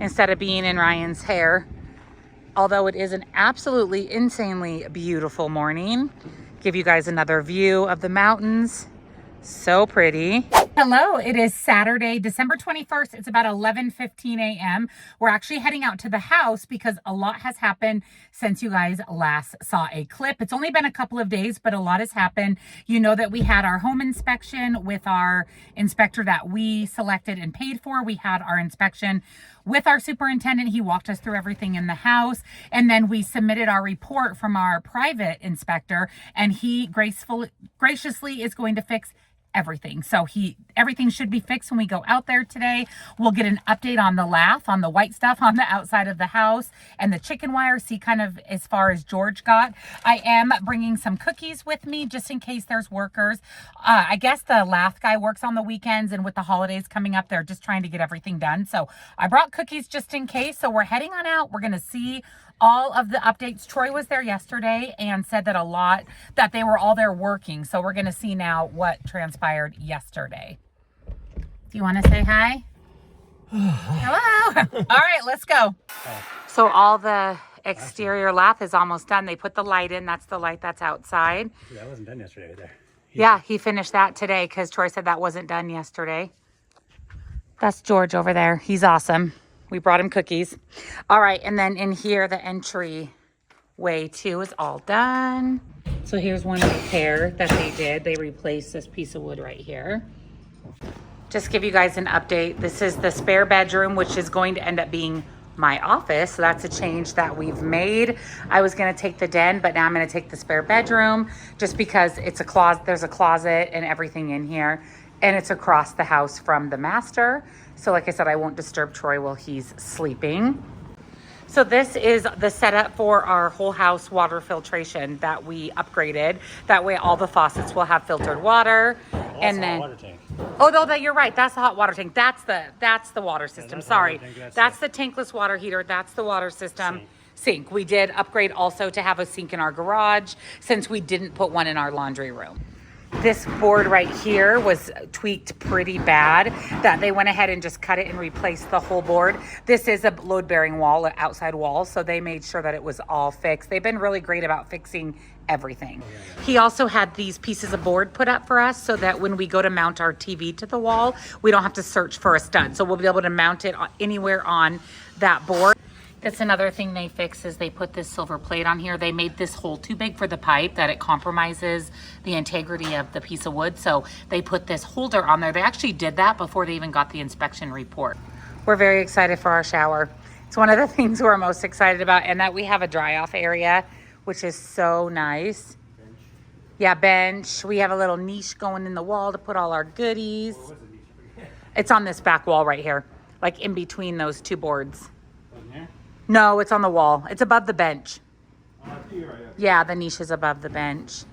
instead of being in Ryan's hair. Although it is an absolutely insanely beautiful morning. Give you guys another view of the mountains. So pretty. Hello, it is Saturday, December 21st. It's about 11:15 a.m. We're actually heading out to the house because a lot has happened since you guys last saw a clip. It's only been a couple of days, but a lot has happened. You know that we had our home inspection with our inspector that we selected and paid for. We had our inspection with our superintendent. He walked us through everything in the house, and then we submitted our report from our private inspector, and he graciously is going to fix everything. So everything should be fixed when we go out there today. We'll get an update on the lath, on the white stuff on the outside of the house, and the chicken wire, see kind of as far as George got. I am bringing some cookies with me just in case there's workers. I guess the lath guy works on the weekends, and with the holidays coming up, they're just trying to get everything done. So I brought cookies just in case. So we're heading on out. We're going to see all of the updates. Troy was there yesterday and said that they were all there working. So we're going to see now what transpired yesterday. Do you want to say hi? Hello. All right, let's go. So all the exterior lath is almost done. They put the light in. That's the light that's outside. That wasn't done yesterday there. Yeah, he finished that today because Troy said that wasn't done yesterday. That's George over there. He's awesome. We brought him cookies. All right, and then in here, the entry way too is all done. So here's one repair that they did. They replaced this piece of wood right here. Just give you guys an update. This is the spare bedroom, which is going to end up being my office. So that's a change that we've made. I was gonna take the den, but now I'm gonna take the spare bedroom just because it's a closet. There's a closet and everything in here, and it's across the house from the master. So like I said, I won't disturb Troy while he's sleeping. So this is the setup for our whole house water filtration that we upgraded. That way all the faucets will have filtered water. And then, water tank. oh no, you're right. That's the hot water tank. That's the water system. Sorry. That's the tankless water heater. That's the water system. Sink. We did upgrade also to have a sink in our garage since we didn't put one in our laundry room. This board right here was tweaked pretty bad that they went ahead and just cut it and replaced the whole board. This is a load-bearing wall, an outside wall, so they made sure that it was all fixed. They've been really great about fixing everything. He also had these pieces of board put up for us so that when we go to mount our TV to the wall, we don't have to search for a stud. So we'll be able to mount it anywhere on that board. That's another thing they fixed is they put this silver plate on here. They made this hole too big for the pipe that it compromises the integrity of the piece of wood. So they put this holder on there. They actually did that before they even got the inspection report. We're very excited for our shower. It's one of the things we're most excited about, and that we have a dry off area, which is so nice. Bench. Yeah, bench. We have a little niche going in the wall to put all our goodies. It's on this back wall right here, like in between those two boards. No, it's on the wall. It's above the bench. Yeah, the niche is above the bench.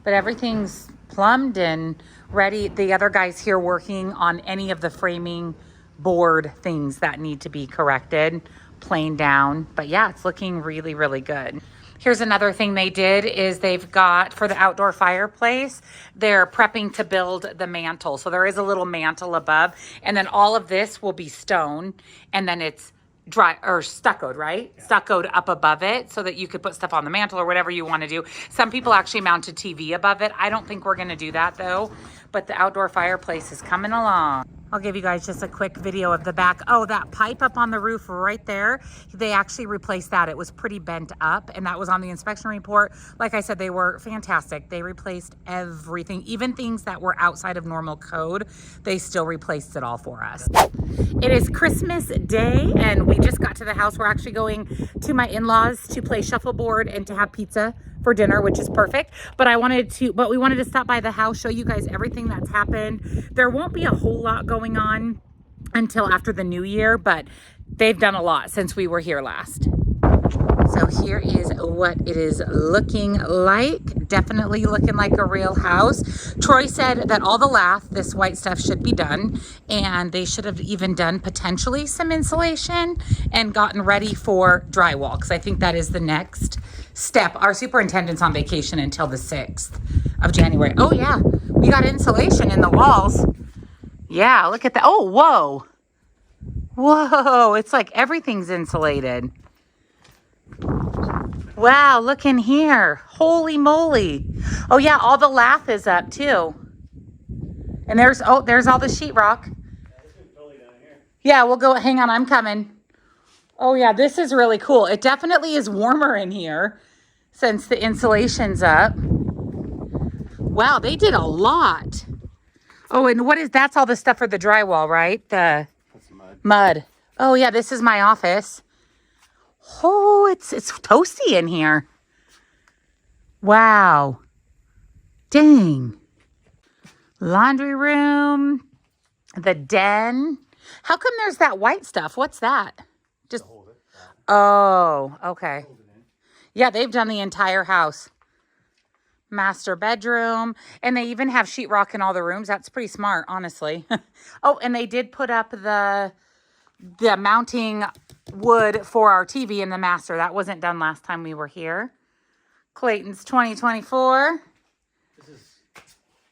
But everything's plumbed and ready. The other guy's here working on any of the framing board things that need to be corrected, planed down. But yeah, it's looking really, really good. Here's another thing they did is they've got, for the outdoor fireplace, they're prepping to build the mantle. So there is a little mantle above, and then all of this will be stone, and then it's dry or stuccoed, right? Yeah. Stuccoed up above it so that you could put stuff on the mantle or whatever you want to do. Some people actually mount a TV above it. I don't think we're going to do that though, but the outdoor fireplace is coming along. I'll give you guys just a quick video of the back. Oh, that pipe up on the roof right there, they actually replaced that. It was pretty bent up, and that was on the inspection report. Like I said, they were fantastic. They replaced everything, even things that were outside of normal code. They still replaced it all for us. It is Christmas Day, and we just got to the house. We're actually going to my in-laws to play shuffleboard and to have pizza for dinner, which is perfect. But we wanted to stop by the house, show you guys everything that's happened. There won't be a whole lot going on until after the new year, but they've done a lot since we were here last. So here is what it is looking like. Definitely looking like a real house. Troy said that all the lath, this white stuff, should be done, and they should have even done potentially some insulation and gotten ready for drywall, because I think that is the next step. Our superintendent's on vacation until the 6th of January. Oh yeah, we got insulation in the walls. Yeah, look at that. Oh, whoa. Whoa, it's like everything's insulated. Wow, look in here. Holy moly. Oh yeah, all the lath is up too. And there's all the sheetrock. Yeah, we'll go, hang on, I'm coming. Oh yeah, this is really cool. It definitely is warmer in here since the insulation's up. Wow, they did a lot. Oh, and that's all the stuff for the drywall, right? That's mud. Oh yeah, this is my office. Oh, it's toasty in here. Wow. Dang. Laundry room. The den. How come there's that white stuff? What's that? Just hold it. Oh, okay. Yeah, they've done the entire house. Master bedroom. And they even have sheetrock in all the rooms. That's pretty smart, honestly. Oh, and they did put up the mounting wood for our TV in the master. That wasn't done last time we were here. Clayton's 2024.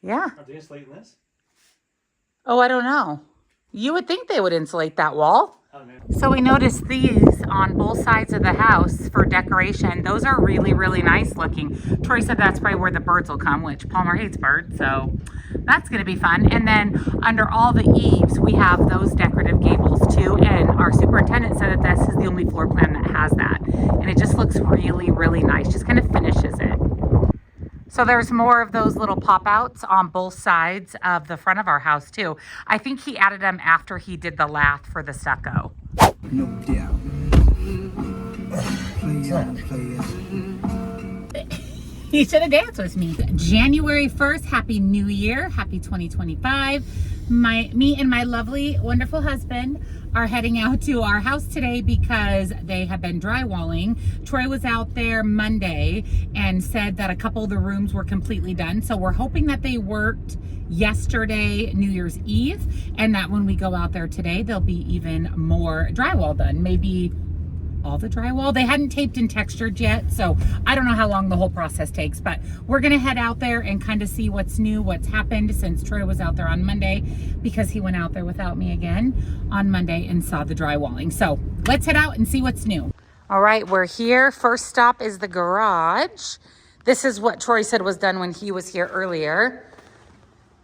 Yeah. Are they insulating this? Oh, I don't know. You would think they would insulate that wall. So we noticed these on both sides of the house for decoration. Those are really, really nice looking. Troy said that's probably where the birds will come, which Palmer hates birds, so that's going to be fun. And then under all the eaves, we have those decorative gables too. And our superintendent said that this is the only floor plan that has that. And it just looks really, really nice. Just kind of finishes it. So there's more of those little pop-outs on both sides of the front of our house too. I think he added them after he did the lath for the stucco. No doubt. You should have danced with me. January 1st, Happy New Year. Happy 2025. Me and my lovely, wonderful husband are heading out to our house today because they have been drywalling. Troy was out there Monday and said that a couple of the rooms were completely done. So we're hoping that they worked yesterday, New Year's Eve, and that when we go out there today, there'll be even more drywall done. Maybe all the drywall. They hadn't taped and textured yet, so I don't know how long the whole process takes, but we're gonna head out there and kind of see what's new, what's happened since Troy was out there on Monday, because he went out there without me again on Monday and saw the drywalling. So let's head out and see what's new. All right, we're here. First stop is the garage. This is what Troy said was done when he was here earlier.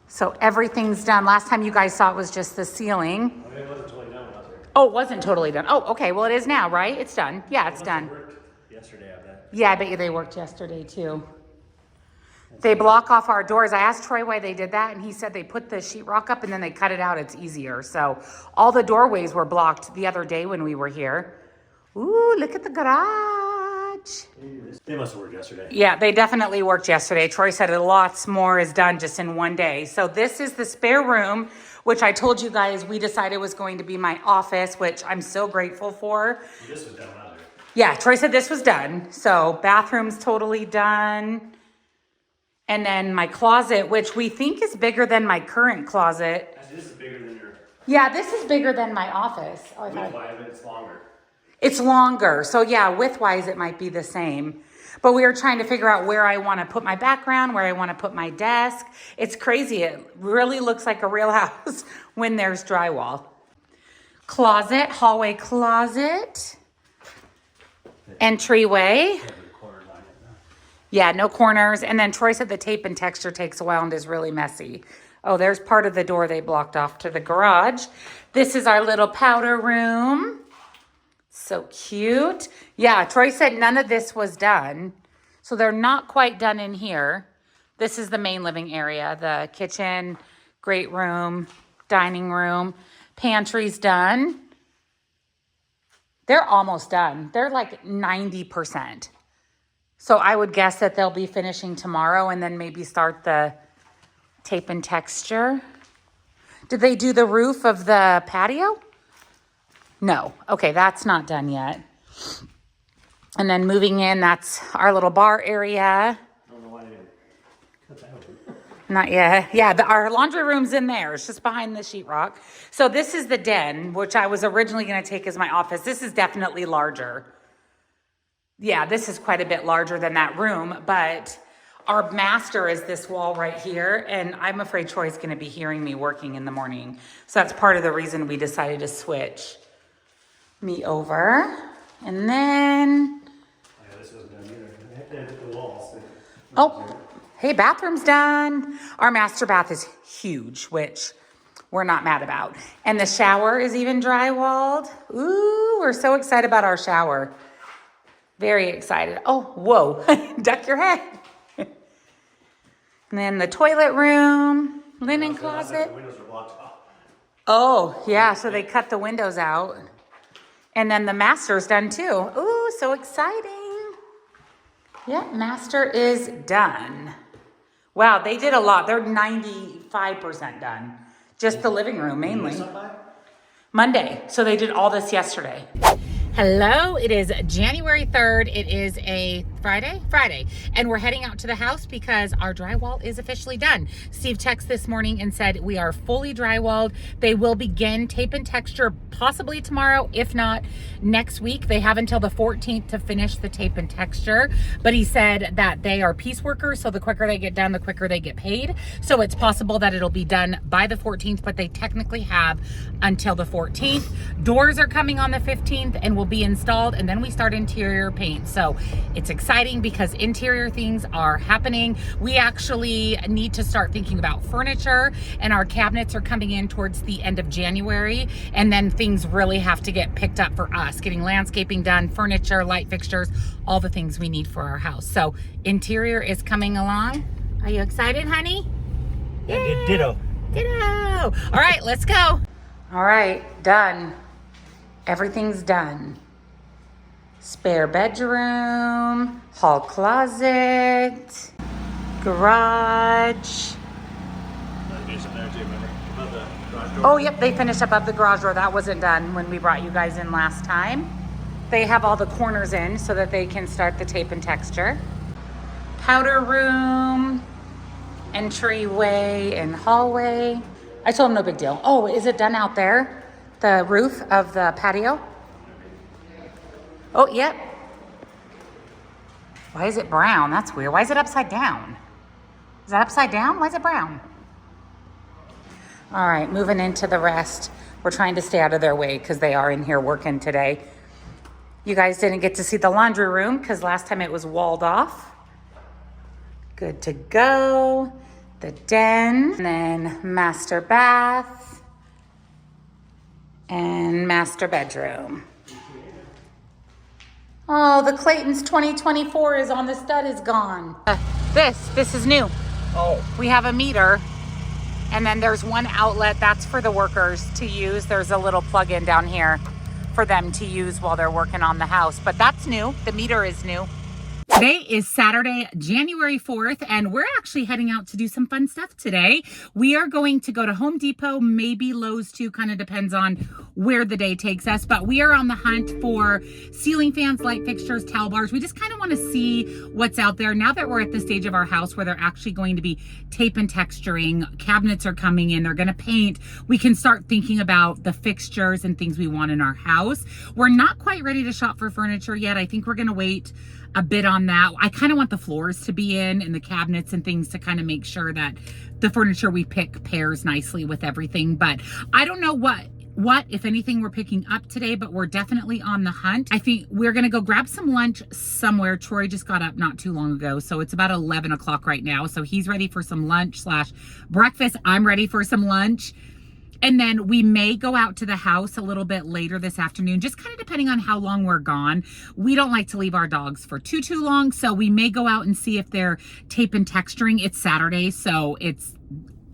So everything's done. Last time you guys saw it was just the ceiling. I mean, it wasn't totally done, was it? Oh, it wasn't totally done. Oh, okay. Well, it is now, right? It's done. Yeah, it's done. Worked yesterday, I bet. Yeah, I bet you they worked yesterday too. They block off our doors. I asked Troy why they did that, and he said they put the sheetrock up and then they cut it out. It's easier. So all the doorways were blocked the other day when we were here. Ooh, look at the garage. They must have worked yesterday. Yeah, they definitely worked yesterday. Troy said lots more is done just in one day. So this is the spare room, which I told you guys we decided was going to be my office, which I'm so grateful for. This was done, wasn't it? Yeah, Troy said this was done. So bathroom's totally done. And then my closet, which we think is bigger than my current closet. This is bigger than your Yeah, this is bigger than my office. Oh, I thought- width, but it's longer. It's longer. So yeah, width-wise, it might be the same. But we were trying to figure out where I want to put my background, where I want to put my desk. It's crazy. It really looks like a real house when there's drywall. Closet, hallway closet. Entryway. Yeah, no corners. And then Troy said the tape and texture takes a while and is really messy. Oh, there's part of the door they blocked off to the garage. This is our little powder room. So cute. Yeah, Troy said none of this was done. So they're not quite done in here. This is the main living area. The kitchen, great room, dining room, pantry's done. They're almost done. They're like 90%. So I would guess that they'll be finishing tomorrow and then maybe start the tape and texture. Did they do the roof of the patio? No. Okay, that's not done yet. And then moving in, that's our little bar area. I don't know why they didn't cut that open. Not yet. Yeah, our laundry room's in there. It's just behind the sheetrock. So this is the den, which I was originally going to take as my office. This is definitely larger. Yeah, this is quite a bit larger than that room, but our master is this wall right here, and I'm afraid Troy's going to be hearing me working in the morning. So that's part of the reason we decided to switch me over. And then Yeah, this wasn't done either. They had to put the walls. oh, hey, bathroom's done. Our master bath is huge, which we're not mad about. And the shower is even drywalled. Ooh, we're so excited about our shower. Very excited. Oh, whoa, duck your head. And then the toilet room, linen closet. The windows are blocked off. Oh, yeah, so they cut the windows out. And then the master's done too. Ooh, so exciting. Yeah, master is done. Wow, they did a lot. They're 95% done. Just the living room mainly. Monday. So they did all this yesterday. Hello, it is January 3rd. It is a Friday, and we're heading out to the house because our drywall is officially done. Steve texted this morning and said we are fully drywalled. They will begin tape and texture possibly tomorrow, if not next week. They have until the 14th to finish the tape and texture, but he said that they are piece workers, so the quicker they get done, the quicker they get paid. So it's possible that it'll be done by the 14th, but they technically have until the 14th. Doors are coming on the 15th and will be installed, and then we start interior paint. So it's exciting because interior things are happening. We actually need to start thinking about furniture, and our cabinets are coming in towards the end of January, and then things really have to get picked up for us, getting landscaping done, furniture, light fixtures, all the things we need for our house. So interior is coming along. Are you excited, honey? Yeah, ditto. Ditto. All right, let's go. All right, done. Everything's done. Spare bedroom, hall closet, garage. Oh, yep, they finished above the garage door. That wasn't done when we brought you guys in last time. They have all the corners in so that they can start the tape and texture. Powder room, entryway and hallway. I told him no big deal. Oh, is it done out there? The roof of the patio? Oh, yep. Why is it brown? That's weird. Why is it upside down? Is that upside down? Why is it brown? All right, moving into the rest. We're trying to stay out of their way because they are in here working today. You guys didn't get to see the laundry room because last time it was walled off. Good to go. The den, and then master bath, and master bedroom. Oh, the Clayton's 2024 is on, the stud is gone. This is new. Oh. We have a meter, and then there's one outlet that's for the workers to use. There's a little plug-in down here for them to use while they're working on the house, but that's new. The meter is new. Today is Saturday, January 4th, and we're actually heading out to do some fun stuff today. We are going to go to Home Depot, maybe Lowe's too, kind of depends on where the day takes us, but we are on the hunt for ceiling fans, light fixtures, towel bars. We just kind of want to see what's out there now that we're at the stage of our house where they're actually going to be tape and texturing. Cabinets are coming in, they're going to paint. We can start thinking about the fixtures and things we want in our house. We're not quite ready to shop for furniture yet. I think we're going to wait a bit on that. I kind of want the floors to be in and the cabinets and things to kind of make sure that the furniture we pick pairs nicely with everything. But I don't know what if anything we're picking up today, but we're definitely on the hunt. I think we're gonna go grab some lunch somewhere. Troy just got up not too long ago, so it's about 11 o'clock right now. So he's ready for some lunch / breakfast. I'm ready for some lunch. And then we may go out to the house a little bit later this afternoon, just kind of depending on how long we're gone. We don't like to leave our dogs for too long, so we may go out and see if they're tape and texturing. It's Saturday, so it's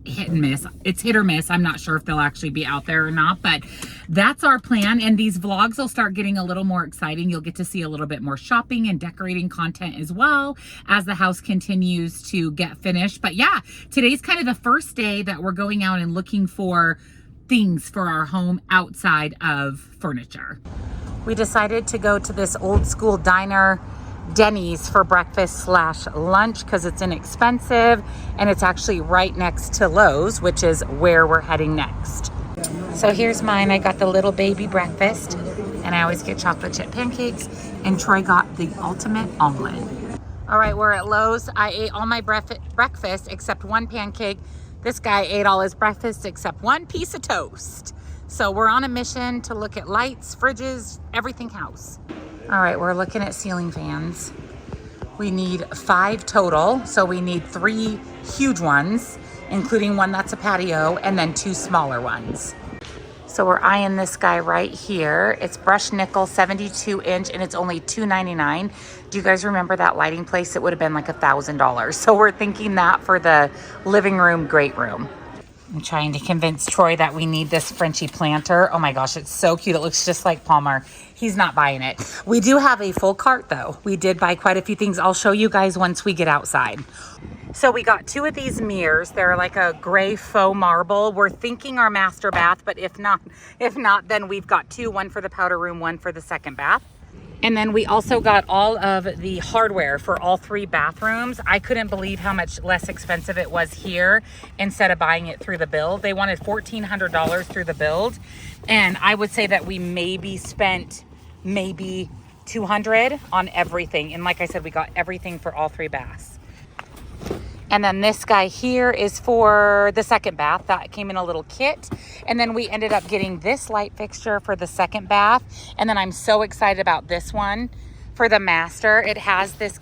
hit and miss. It's hit or miss. I'm not sure if they'll actually be out there or not, but that's our plan. And these vlogs will start getting a little more exciting. You'll get to see a little bit more shopping and decorating content as well as the house continues to get finished. But yeah, today's kind of the first day that we're going out and looking for things for our home outside of furniture. We decided to go to this old school diner, Denny's, for breakfast / lunch because it's inexpensive and it's actually right next to Lowe's, which is where we're heading next. So here's mine. I got the little baby breakfast and I always get chocolate chip pancakes, and Troy got the ultimate omelet. All right, we're at Lowe's. I ate all my breakfast except one pancake. This guy ate all his breakfast except one piece of toast. So we're on a mission to look at lights, fridges, everything house. All right, we're looking at ceiling fans. We need 5 total. So we need 3 huge ones, including one that's a patio, and then 2 smaller ones. So we're eyeing this guy right here. It's brushed nickel, 72 inch, and it's only $2.99. Do you guys remember that lighting place? It would have been like $1,000. So we're thinking that for the living room, great room. I'm trying to convince Troy that we need this Frenchy planter. Oh my gosh, it's so cute. It looks just like Palmer. He's not buying it. We do have a full cart though. We did buy quite a few things. I'll show you guys once we get outside. So we got 2 of these mirrors. They're like a gray faux marble. We're thinking our master bath, but if not, then we've got 2, one for the powder room, one for the second bath. And then we also got all of the hardware for all 3 bathrooms. I couldn't believe how much less expensive it was here instead of buying it through the build. They wanted $1,400 through the build. And I would say that we maybe spent $200 on everything. And like I said, we got everything for all 3 baths. And then this guy here is for the second bath. That came in a little kit. And then we ended up getting this light fixture for the second bath. And then I'm so excited about this one for the master. It has this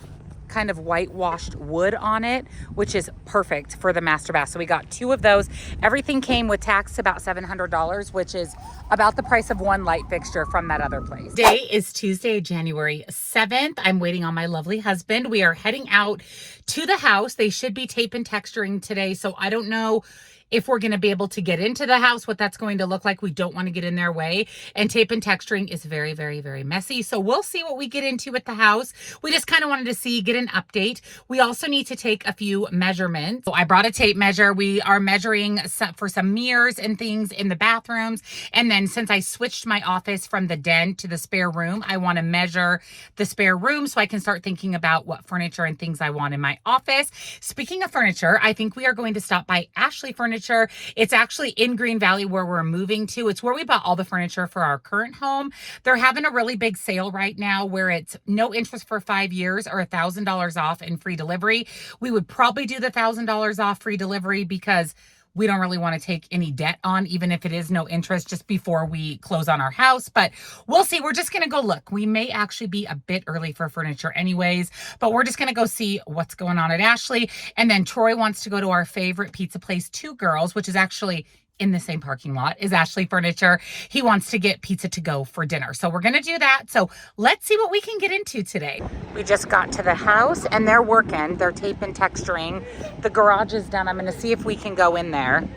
kind of whitewashed wood on it, which is perfect for the master bath. So we got 2 of those. Everything came with tax about $700, which is about the price of one light fixture from that other place. Today is Tuesday, January 7th. I'm waiting on my lovely husband. We are heading out to the house. They should be tape and texturing today, so I don't know if we're going to be able to get into the house, what that's going to look like. We don't want to get in their way. And tape and texturing is very, very, very messy. So we'll see what we get into at the house. We just kind of wanted to get an update. We also need to take a few measurements. So I brought a tape measure. We are measuring for some mirrors and things in the bathrooms. And then since I switched my office from the den to the spare room, I want to measure the spare room so I can start thinking about what furniture and things I want in my office. Speaking of furniture, I think we are going to stop by Ashley Furniture furniture. It's actually in Green Valley where we're moving to. It's where we bought all the furniture for our current home. They're having a really big sale right now where it's no interest for 5 years or $1,000 off and free delivery. We would probably do the $1,000 off free delivery because we don't really want to take any debt on, even if it is no interest, just before we close on our house. But we'll see. We're just going to go look. We may actually be a bit early for furniture anyways, but we're just going to go see what's going on at Ashley. And then Troy wants to go to our favorite pizza place, Two Girls, which is actually in the same parking lot is Ashley Furniture. He wants to get pizza to go for dinner. So we're going to do that. So let's see what we can get into today. We just got to the house and they're working. They're tape and texturing. The garage is done. I'm going to see if we can go in there.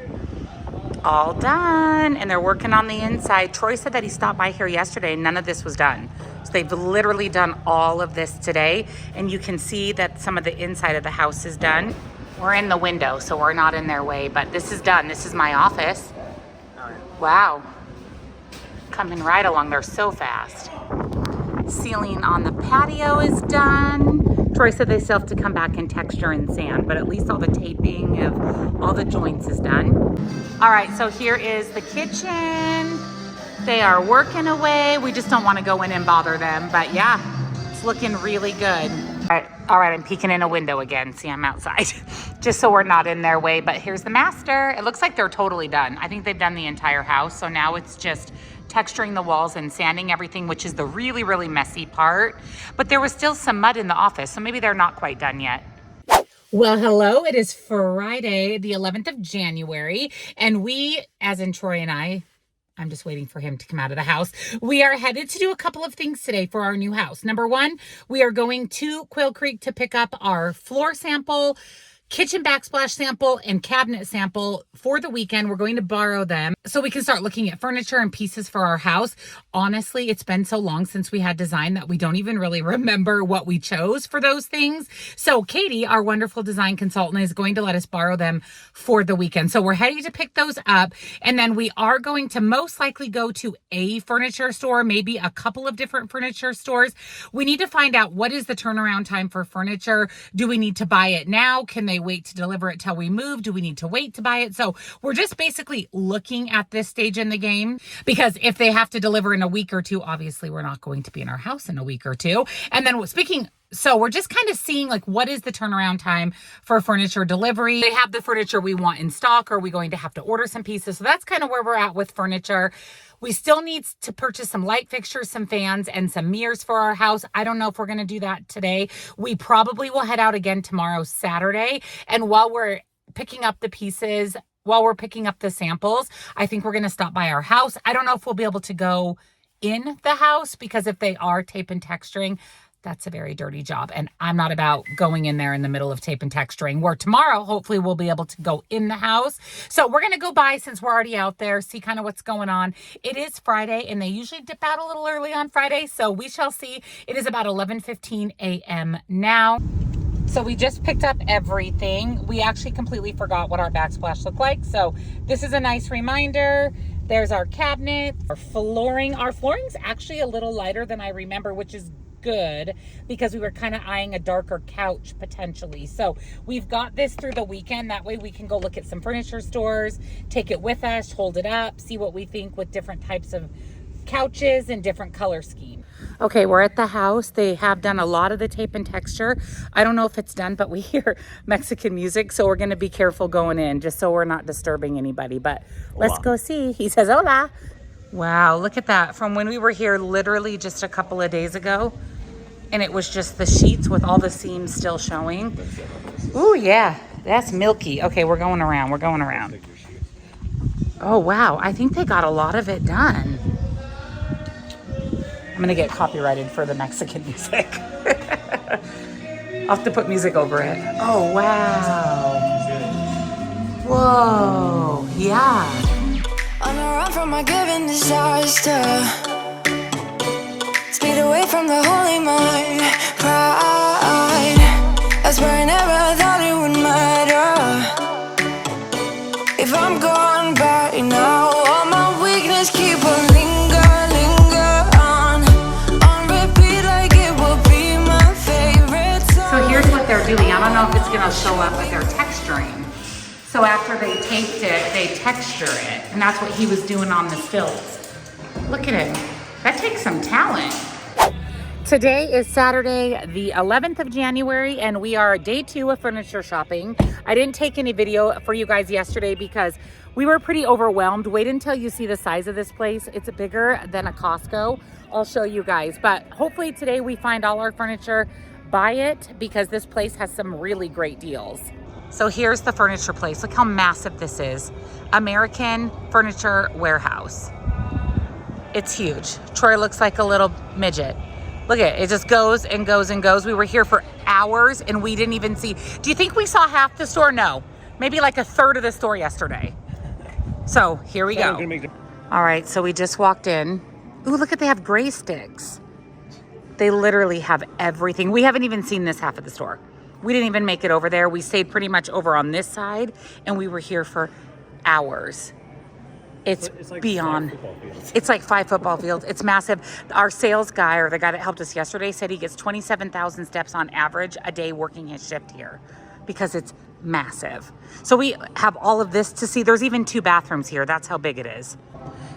All done. And they're working on the inside. Troy said that he stopped by here yesterday and none of this was done. So they've literally done all of this today. And you can see that some of the inside of the house is done. We're in the window, so we're not in their way, but this is done. This is my office. Wow. Coming right along. They're so fast. Ceiling on the patio is done. Troy said they still have to come back and texture and sand, but at least all the taping of all the joints is done. All right, so here is the kitchen. They are working away. We just don't want to go in and bother them, but yeah, it's looking really good. All right, I'm peeking in a window again. See, I'm outside, just so we're not in their way. But here's the master. It looks like they're totally done. I think they've done the entire house. So now it's just texturing the walls and sanding everything, which is the really, really messy part. But there was still some mud in the office, so maybe they're not quite done yet. Well, hello. It is Friday, the 11th of January. And we, as in Troy and I'm just waiting for him to come out of the house. We are headed to do a couple of things today for our new house. Number one, we are going to Quail Creek to pick up our floor sample, kitchen backsplash sample, and cabinet sample for the weekend. We're going to borrow them so we can start looking at furniture and pieces for our house. Honestly, it's been so long since we had design that we don't even really remember what we chose for those things. So Katie, our wonderful design consultant, is going to let us borrow them for the weekend. So we're heading to pick those up. And then we are going to most likely go to a furniture store, maybe a couple of different furniture stores. We need to find out what is the turnaround time for furniture. Do we need to buy it now? Can they wait to deliver it till we move? Do we need to wait to buy it? So we're just basically looking at this stage in the game, because if they have to deliver in a week or two, obviously we're not going to be in our house in a week or two. And then so we're just kind of seeing like, what is the turnaround time for furniture delivery? They have the furniture we want in stock, or are we going to have to order some pieces? So that's kind of where we're at with furniture. We still need to purchase some light fixtures, some fans, and some mirrors for our house. I don't know if we're going to do that today. We probably will head out again tomorrow, Saturday. And while we're picking up the pieces, while we're picking up the samples, I think we're going to stop by our house. I don't know if we'll be able to go in the house, because if they are tape and texturing, that's a very dirty job. And I'm not about going in there in the middle of tape and texturing. Where tomorrow, hopefully we'll be able to go in the house. So we're going to go by, since we're already out there, see kind of what's going on. It is Friday, and they usually dip out a little early on Friday. So we shall see. It is about 11:15 a.m. now. So we just picked up everything. We actually completely forgot what our backsplash looked like. So this is a nice reminder. There's our cabinet, our flooring. Our flooring's actually a little lighter than I remember, which is good, because we were kind of eyeing a darker couch potentially. So we've got this through the weekend. That way we can go look at some furniture stores, take it with us, hold it up, see what we think with different types of couches and different color schemes. Okay, we're at the house. They have done a lot of the tape and texture. I don't know if it's done, but we hear Mexican music, so we're going to be careful going in, just so we're not disturbing anybody. But let's go see. He says, hola. Wow, look at that. From when we were here literally just a couple of days ago, and it was just the sheets with all the seams still showing. Ooh, yeah, that's milky. Okay, we're going around. We're going around. Oh, wow. I think they got a lot of it done. I'm going to get copyrighted for the Mexican music. I'll have to put music over it. Oh, wow. Whoa, yeah. On a run from my given disaster, speed away from the holy mind, pride. That's where I never thought it would matter. If I'm gone by now, all my weakness keep on linger on repeat, like it will be my favorite song. So here's what they're doing. I don't know if it's gonna show up, but they're texturing. So after they taped it, they texture it. And that's what he was doing on the stilts. Look at him. That takes some talent. Today is Saturday, the 11th of January, and we are day 2 of furniture shopping. I didn't take any video for you guys yesterday because we were pretty overwhelmed. Wait until you see the size of this place. It's bigger than a Costco. I'll show you guys. But hopefully today we find all our furniture, buy it, because this place has some really great deals. So here's the furniture place. Look how massive this is. American Furniture Warehouse. It's huge. Troy looks like a little midget. Look at it, it just goes and goes and goes. We were here for hours and we didn't even see. Do you think we saw half the store? No, maybe like a third of the store yesterday. So here we go. All right, so we just walked in. Ooh, look at, they have gray sticks. They literally have everything. We haven't even seen this half of the store. We didn't even make it over there. We stayed pretty much over on this side and we were here for hours. It's like beyond, it's like 5 football fields. It's massive. Our sales guy, or the guy that helped us yesterday, said he gets 27,000 steps on average a day working his shift here because it's massive. So we have all of this to see. There's even 2 bathrooms here. That's how big it is.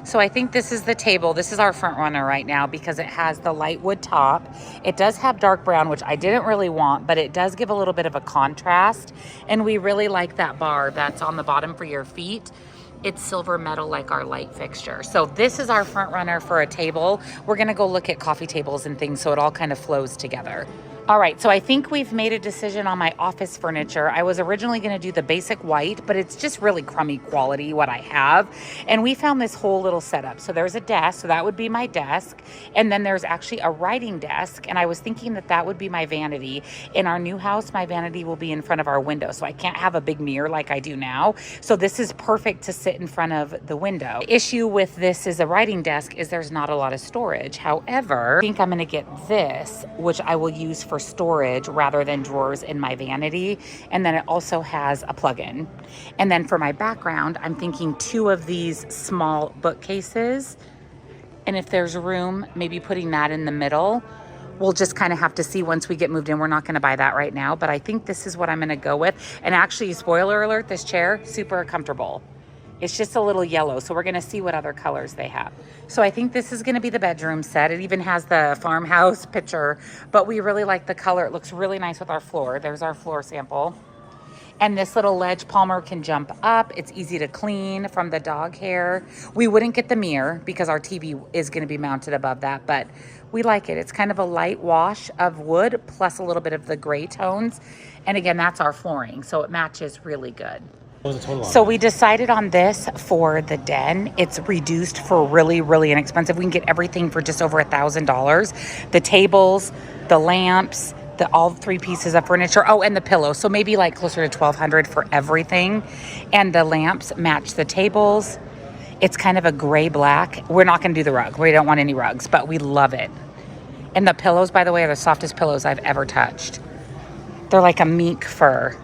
So I think this is the table. This is our front runner right now because it has the light wood top. It does have dark brown, which I didn't really want, but it does give a little bit of a contrast. And we really like that bar that's on the bottom for your feet. It's silver metal like our light fixture. So this is our front runner for a table. We're gonna go look at coffee tables and things so it all kind of flows together. All right, so I think we've made a decision on my office furniture. I was originally gonna do the basic white, but it's just really crummy quality what I have. And we found this whole little setup. So there's a desk, so that would be my desk. And then there's actually a writing desk. And I was thinking that that would be my vanity. In our new house, my vanity will be in front of our window. So I can't have a big mirror like I do now. So this is perfect to sit in front of the window. The issue with this is a writing desk is there's not a lot of storage. However, I think I'm gonna get this, which I will use for storage rather than drawers in my vanity. And then it also has a plug-in. And then for my background, I'm thinking 2 of these small bookcases. And if there's room, maybe putting that in the middle. We'll just kind of have to see once we get moved in. We're not going to buy that right now, but I think this is what I'm going to go with. And actually, spoiler alert, this chair, super comfortable. It's just a little yellow, so we're gonna see what other colors they have. So I think this is gonna be the bedroom set. It even has the farmhouse picture, but we really like the color. It looks really nice with our floor. There's our floor sample. And this little ledge Palmer can jump up. It's easy to clean from the dog hair. We wouldn't get the mirror because our TV is gonna be mounted above that, but we like it. It's kind of a light wash of wood plus a little bit of the gray tones. And again, that's our flooring, so it matches really good. So we decided on this for the den. It's reduced for really, really inexpensive. We can get everything for just over $1,000. The tables, the lamps, all 3 pieces of furniture. Oh, and the pillow. So maybe like closer to $1,200 for everything. And the lamps match the tables. It's kind of a gray black. We're not going to do the rug. We don't want any rugs, but we love it. And the pillows, by the way, are the softest pillows I've ever touched. They're like a mink fur.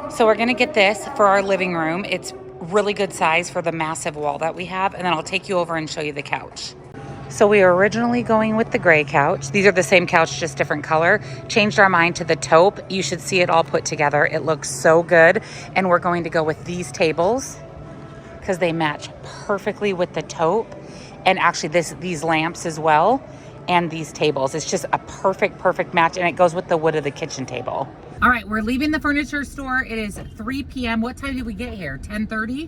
So we're gonna get this for our living room. It's really good size for the massive wall that we have. And then I'll take you over and show you the couch. So we were originally going with the gray couch. These are the same couch, just different color. Changed our mind to the taupe. You should see it all put together. It looks so good. And we're going to go with these tables because they match perfectly with the taupe. And actually these lamps as well. And these tables. It's just a perfect match. And it goes with the wood of the kitchen table. All right, we're leaving the furniture store. It is 3 p.m. What time did we get here? 10:30?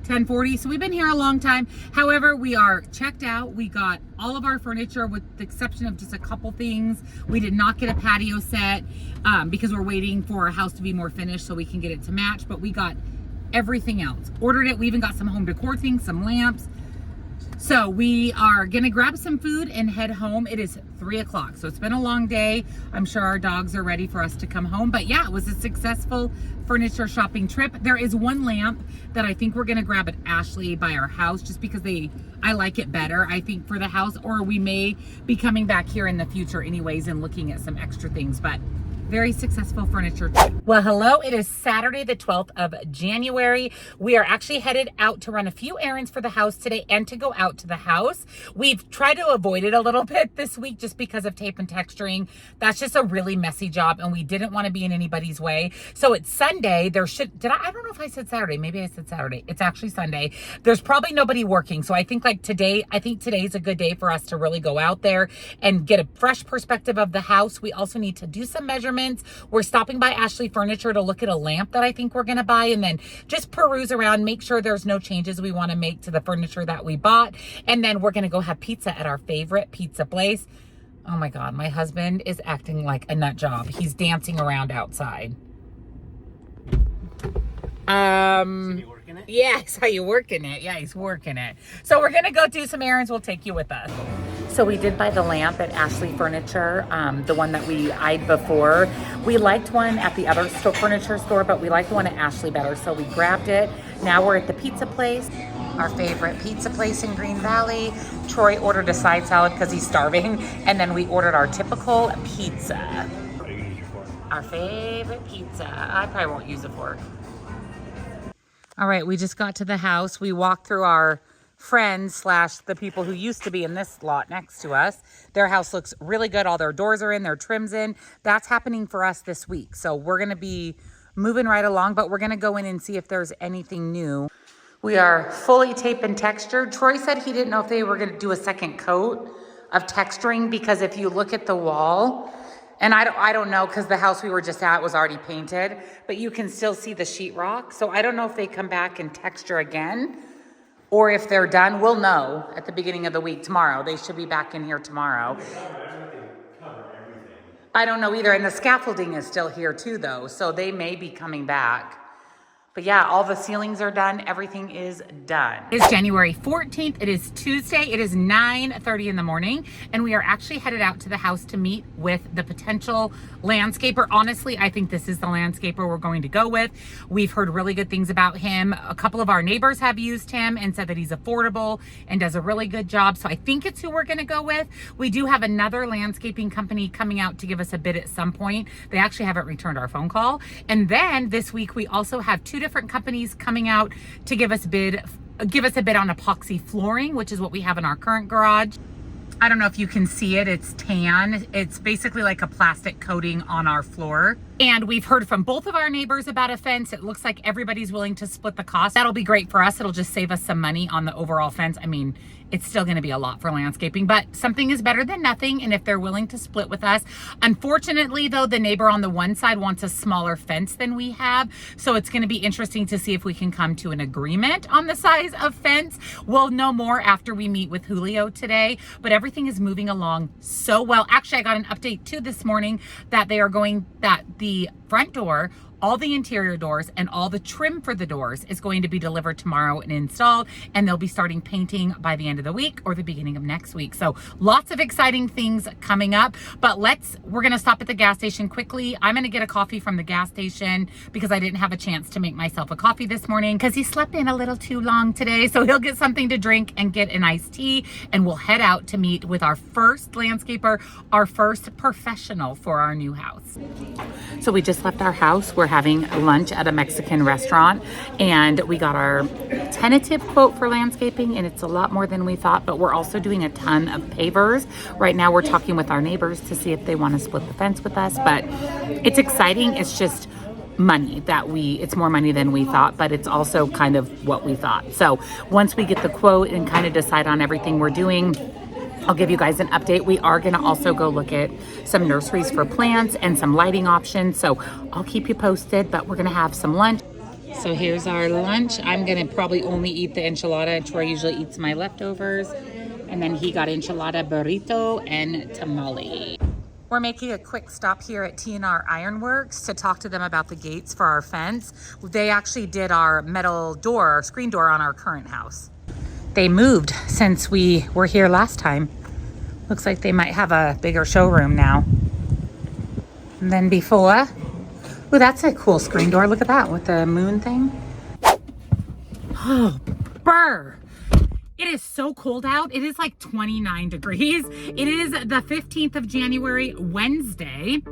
10:40? So we've been here a long time. However, we are checked out. We got all of our furniture with the exception of just a couple things. We did not get a patio set because we're waiting for our house to be more finished so we can get it to match. But we got everything else. Ordered it. We even got some home decor things, some lamps. So we are gonna grab some food and head home. It is 3 o'clock, so it's been a long day. I'm sure our dogs are ready for us to come home. But yeah, it was a successful furniture shopping trip. There is one lamp that I think we're gonna grab at Ashley by our house just because I like it better, I think, for the house. Or we may be coming back here in the future anyways and looking at some extra things. But very successful furniture too. Well, hello, it is Saturday the 12th of January. We are actually headed out to run a few errands for the house today and to go out to the house. We've tried to avoid it a little bit this week just because of tape and texturing. That's just a really messy job and we didn't want to be in anybody's way. So it's Sunday. I don't know if I said Saturday. Maybe I said Saturday. It's actually Sunday. There's probably nobody working. So I think today's a good day for us to really go out there and get a fresh perspective of the house. We also need to do some measurements. We're stopping by Ashley Furniture to look at a lamp that I think we're going to buy and then just peruse around, make sure there's no changes we want to make to the furniture that we bought. And then we're going to go have pizza at our favorite pizza place. Oh my God, my husband is acting like a nut job. He's dancing around outside. Yeah, I saw you working it. Yeah, he's working it. So we're going to go do some errands. We'll take you with us. So we did buy the lamp at Ashley Furniture, the one that we eyed before. We liked one at the other furniture store, but we liked the one at Ashley better. So we grabbed it. Now we're at the pizza place, our favorite pizza place in Green Valley. Troy ordered a side salad because he's starving. And then we ordered our typical pizza. Our favorite pizza. I probably won't use a fork. All right, we just got to the house. We walked through our friends / the people who used to be in this lot next to us. Their house looks really good. All their doors are in, their trim's in. That's happening for us this week. So we're gonna be moving right along, but we're gonna go in and see if there's anything new. We are fully tape and textured. Troy said he didn't know if they were gonna do a second coat of texturing because if you look at the wall, and I don't know because the house we were just at was already painted, but you can still see the sheetrock. So I don't know if they come back and texture again or if they're done. We'll know at the beginning of the week tomorrow. They should be back in here tomorrow. I don't know either. And the scaffolding is still here too though. So they may be coming back. But yeah, all the ceilings are done. Everything is done. It's January 14th. It is Tuesday. It is 9:30 in the morning. And we are actually headed out to the house to meet with the potential landscaper. Honestly, I think this is the landscaper we're going to go with. We've heard really good things about him. A couple of our neighbors have used him and said that he's affordable and does a really good job. So I think it's who we're going to go with. We do have another landscaping company coming out to give us a bid at some point. They actually haven't returned our phone call. And then this week, we also have two different companies coming out to give us a bid on epoxy flooring, which is what we have in our current garage. I don't know if you can see it. It's tan. It's basically like a plastic coating on our floor. And we've heard from both of our neighbors about a fence. It looks like everybody's willing to split the cost. That'll be great for us. It'll just save us some money on the overall fence. I mean, it's still going to be a lot for landscaping, but something is better than nothing. And if they're willing to split with us, unfortunately though, the neighbor on the one side wants a smaller fence than we have. So it's going to be interesting to see if we can come to an agreement on the size of fence. We'll know more after we meet with Julio today, but everything is moving along so well. Actually, I got an update too this morning that the front door, all the interior doors and all the trim for the doors is going to be delivered tomorrow and installed, and they'll be starting painting by the end of the week or the beginning of next week. So lots of exciting things coming up, but we're gonna stop at the gas station quickly. I'm gonna get a coffee from the gas station because I didn't have a chance to make myself a coffee this morning because he slept in a little too long today. So he'll get something to drink and get an iced tea, and we'll head out to meet with our first landscaper, our first professional for our new house. So we just left our house. We're having lunch at a Mexican restaurant, and we got our tentative quote for landscaping, and it's a lot more than we thought, but we're also doing a ton of pavers. Right now we're talking with our neighbors to see if they want to split the fence with us, but it's exciting. It's just money it's more money than we thought, but it's also kind of what we thought. So once we get the quote and kind of decide on everything we're doing, I'll give you guys an update. We are going to also go look at some nurseries for plants and some lighting options. So I'll keep you posted, but we're going to have some lunch. So here's our lunch. I'm going to probably only eat the enchilada. Troy usually eats my leftovers. And then he got enchilada, burrito, and tamale. We're making a quick stop here at T&R Ironworks to talk to them about the gates for our fence. They actually did our metal door, screen door on our current house. They moved since we were here last time. Looks like they might have a bigger showroom now than before. Oh, that's a cool screen door. Look at that with the moon thing. Oh, brr. It is so cold out. It is like 29 degrees. It is the 15th of January, Wednesday.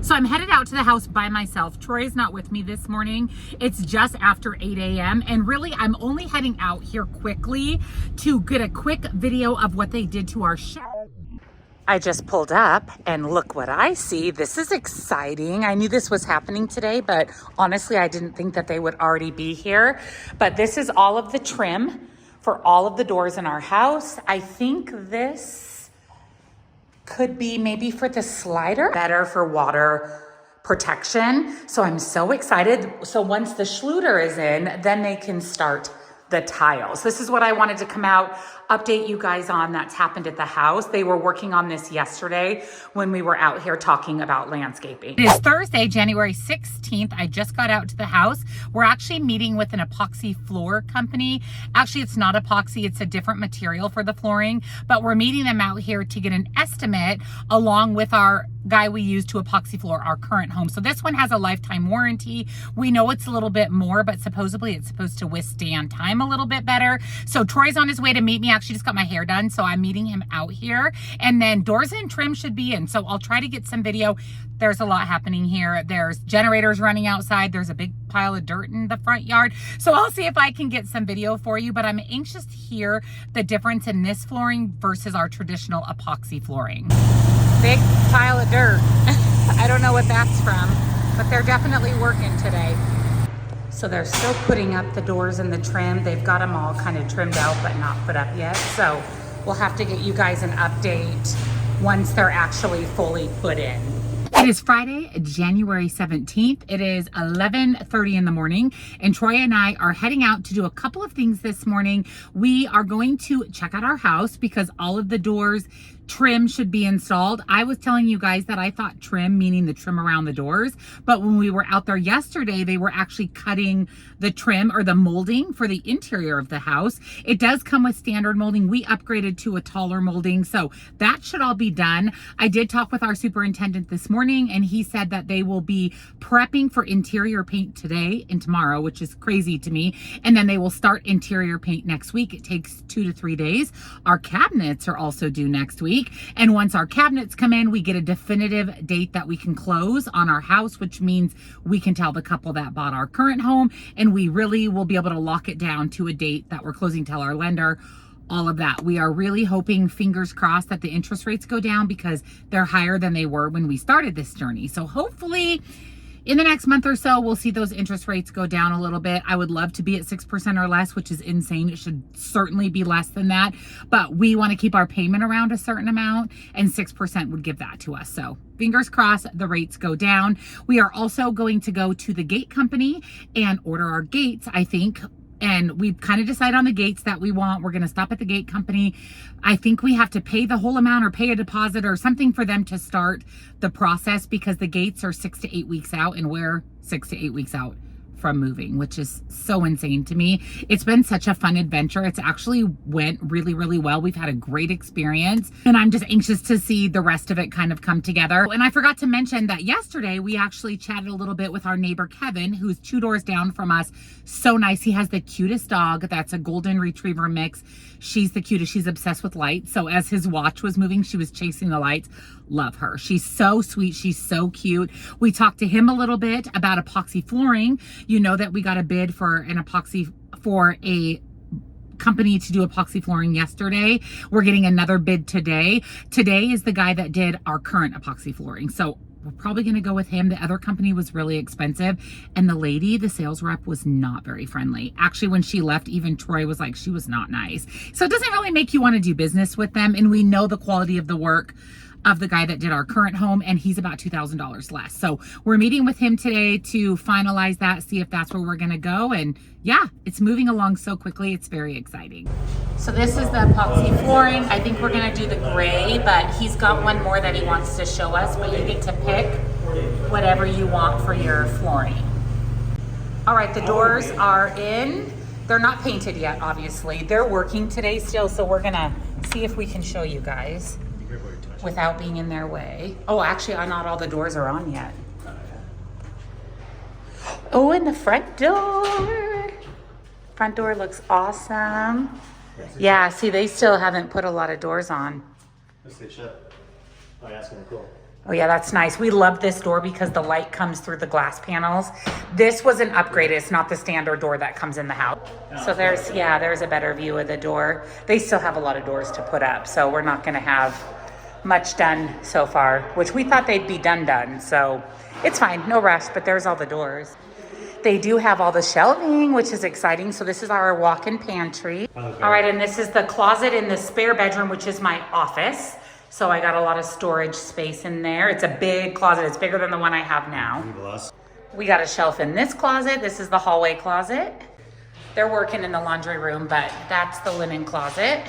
So I'm headed out to the house by myself. Troy's not with me this morning. It's just after 8 a.m. And really, I'm only heading out here quickly to get a quick video of what they did to our shelf. I just pulled up and look what I see. This is exciting. I knew this was happening today, but honestly, I didn't think that they would already be here. But this is all of the trim for all of the doors in our house. I think this could be maybe for the slider, better for water protection. So I'm so excited. So once the Schluter is in, then they can start the tiles. This is what I wanted to come out, update you guys on that's happened at the house. They were working on this yesterday when we were out here talking about landscaping. It is Thursday, January 16th. I just got out to the house. We're actually meeting with an epoxy floor company. Actually, it's not epoxy, it's a different material for the flooring, but we're meeting them out here to get an estimate along with our guy we use to epoxy floor our current home. So this one has a lifetime warranty. We know it's a little bit more, but supposedly it's supposed to withstand time a little bit better. So Troy's on his way to meet me. I actually just got my hair done, so I'm meeting him out here. And then doors and trim should be in. So I'll try to get some video. There's a lot happening here. There's generators running outside. There's a big pile of dirt in the front yard. So I'll see if I can get some video for you, but I'm anxious to hear the difference in this flooring versus our traditional epoxy flooring. Big pile of dirt. I don't know what that's from, but they're definitely working today. So they're still putting up the doors and the trim. They've got them all kind of trimmed out, but not put up yet. So we'll have to get you guys an update once they're actually fully put in. It is Friday, January 17th. It is 11:30 in the morning, and Troy and I are heading out to do a couple of things this morning. We are going to check out our house because all of the doors trim should be installed. I was telling you guys that I thought trim, meaning the trim around the doors, but when we were out there yesterday, they were actually cutting the trim or the molding for the interior of the house. It does come with standard molding. We upgraded to a taller molding, so that should all be done. I did talk with our superintendent this morning, and he said that they will be prepping for interior paint today and tomorrow, which is crazy to me, and then they will start interior paint next week. It takes 2 to 3 days. Our cabinets are also due next week. And once our cabinets come in, we get a definitive date that we can close on our house, which means we can tell the couple that bought our current home, and we really will be able to lock it down to a date that we're closing, tell our lender, all of that. We are really hoping, fingers crossed, that the interest rates go down because they're higher than they were when we started this journey. So hopefully in the next month or so, we'll see those interest rates go down a little bit. I would love to be at 6% or less, which is insane. It should certainly be less than that, but we want to keep our payment around a certain amount, and 6% would give that to us. So fingers crossed the rates go down. We are also going to go to the gate company and order our gates, I think. And we've kind of decided on the gates that we want. We're going to stop at the gate company. I think we have to pay the whole amount or pay a deposit or something for them to start the process, because the gates are 6 to 8 weeks out, and we're 6 to 8 weeks out from moving, which is so insane to me. It's been such a fun adventure. It's actually went really, really well. We've had a great experience, and I'm just anxious to see the rest of it kind of come together. And I forgot to mention that yesterday we actually chatted a little bit with our neighbor Kevin, who's 2 doors down from us. So nice. He has the cutest dog. That's a golden retriever mix. She's the cutest. She's obsessed with lights. So as his watch was moving, she was chasing the lights. Love her. She's so sweet. She's so cute. We talked to him a little bit about epoxy flooring. You know that we got a bid for an epoxy for a company to do epoxy flooring yesterday. We're getting another bid today. Today is the guy that did our current epoxy flooring. So we're probably going to go with him. The other company was really expensive, and the lady, the sales rep, was not very friendly. Actually, when she left, even Troy was like, she was not nice. So it doesn't really make you want to do business with them. And we know the quality of the work of the guy that did our current home, and he's about $2,000 less. So we're meeting with him today to finalize that, see if that's where we're gonna go. And yeah, it's moving along so quickly. It's very exciting. So this is the epoxy flooring. I think we're gonna do the gray, but he's got one more that he wants to show us, but you get to pick whatever you want for your flooring. All right, the doors are in. They're not painted yet, obviously. They're working today still, so we're gonna see if we can show you guys without being in their way. Oh, actually, not all the doors are on yet. Oh, and the front door. Front door looks awesome. Yeah, see, they still haven't put a lot of doors on. Let's stay shut. Oh, yeah, that's gonna be cool. Oh yeah, that's nice. We love this door because the light comes through the glass panels. This was an upgrade. It's not the standard door that comes in the house. So there's a better view of the door. They still have a lot of doors to put up, so we're not gonna have much done so far, which we thought they'd be done. So it's fine, no rush, but there's all the doors. They do have all the shelving, which is exciting. So this is our walk-in pantry. All right, and this is the closet in the spare bedroom, which is my office. So I got a lot of storage space in there. It's a big closet. It's bigger than the one I have now. We got a shelf in this closet. This is the hallway closet. They're working in the laundry room, but that's the linen closet.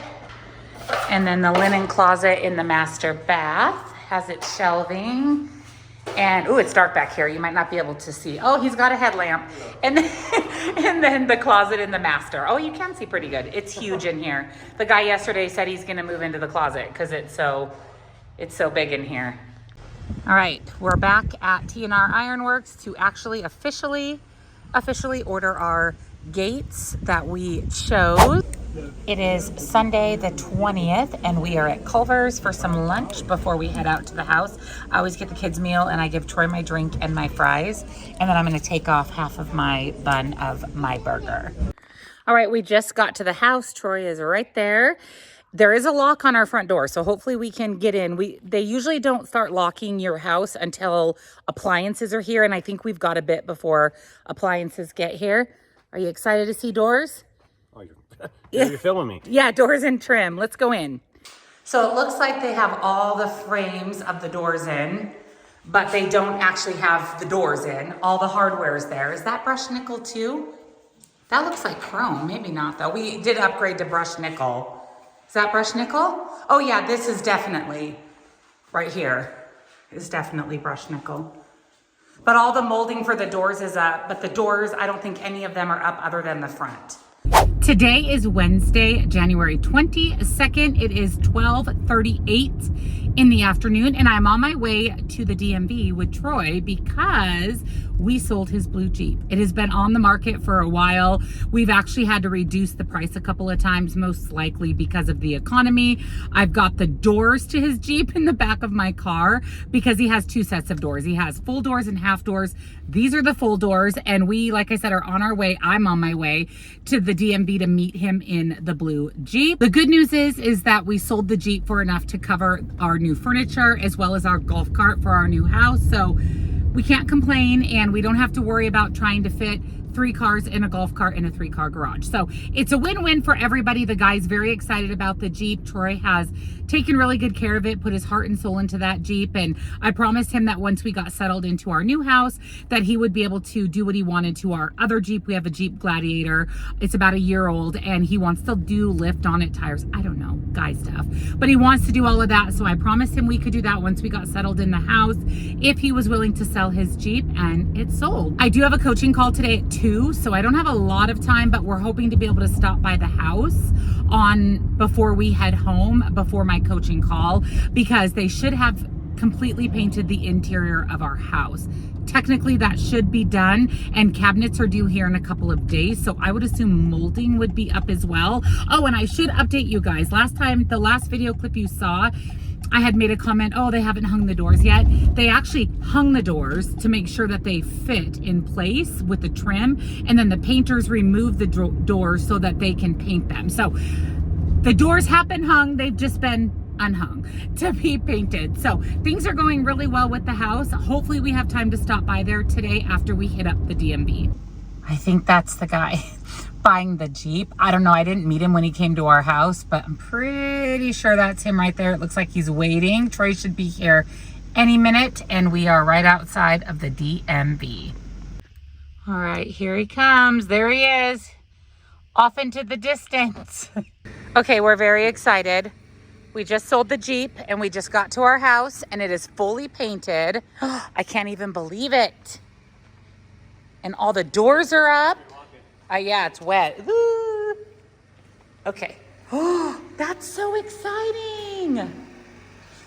And then the linen closet in the master bath has its shelving. And, ooh, it's dark back here. You might not be able to see. Oh, he's got a headlamp. And then the closet in the master. Oh, you can see pretty good. It's huge in here. The guy yesterday said he's going to move into the closet because it's so big in here. All right, we're back at T&R Ironworks to actually officially order our gates that we chose. It is Sunday the 20th and we are at Culver's for some lunch before we head out to the house. I always get the kids meal and I give Troy my drink and my fries, and then I'm going to take off half of my bun of my burger. All right, we just got to the house. Troy is right there. There is a lock on our front door, so hopefully we can get in. They usually don't start locking your house until appliances are here, and I think we've got a bit before appliances get here. Are you excited to see doors? Oh, you're filming me. Yeah, doors and trim. Let's go in. So it looks like they have all the frames of the doors in, but they don't actually have the doors in. All the hardware is there. Is that brushed nickel too? That looks like chrome. Maybe not though. We did upgrade to brushed nickel. Is that brushed nickel? Oh yeah, this is definitely right here. Is definitely brushed nickel. But all the molding for the doors is up, but the doors, I don't think any of them are up other than the front. Today is Wednesday, January 22nd. It is 12:38 in the afternoon, and I'm on my way to the DMV with Troy because we sold his blue Jeep. It has been on the market for a while. We've actually had to reduce the price a couple of times, most likely because of the economy. I've got the doors to his Jeep in the back of my car because he has two sets of doors. He has full doors and half doors. These are the full doors, and we, like I said, are on our way. I'm on my way to the DMV to meet him in the blue Jeep. The good news is that we sold the Jeep for enough to cover our new furniture as well as our golf cart for our new house. So we can't complain, and we don't have to worry about trying to fit 3 cars in a golf cart in a 3-car garage. So it's a win-win for everybody. The guy's very excited about the Jeep. Troy has taken really good care of it, put his heart and soul into that Jeep. And I promised him that once we got settled into our new house, that he would be able to do what he wanted to our other Jeep. We have a Jeep Gladiator. It's about a year old, and he wants to do lift on it tires. I don't know, guy stuff. But he wants to do all of that. So I promised him we could do that once we got settled in the house if he was willing to sell his Jeep, and it's sold. I do have a coaching call today at 2, so I don't have a lot of time, but we're hoping to be able to stop by the house before we head home, before my coaching call, because they should have completely painted the interior of our house. Technically that should be done, and cabinets are due here in a couple of days, so I would assume molding would be up as well. Oh, and I should update you guys. The last video clip you saw, I had made a comment, oh, they haven't hung the doors yet. They actually hung the doors to make sure that they fit in place with the trim, and then the painters removed the doors so that they can paint them. So the doors have been hung, they've just been unhung to be painted. So things are going really well with the house. Hopefully we have time to stop by there today after we hit up the DMV. I think that's the guy buying the Jeep. I don't know, I didn't meet him when he came to our house, but I'm pretty sure that's him right there. It looks like he's waiting. Troy should be here any minute, and we are right outside of the DMV. All right, here he comes. There he is, off into the distance. Okay, we're very excited. We just sold the Jeep and we just got to our house and it is fully painted. I can't even believe it. And all the doors are up. Yeah, it's wet. Ooh. Okay. Oh, that's so exciting.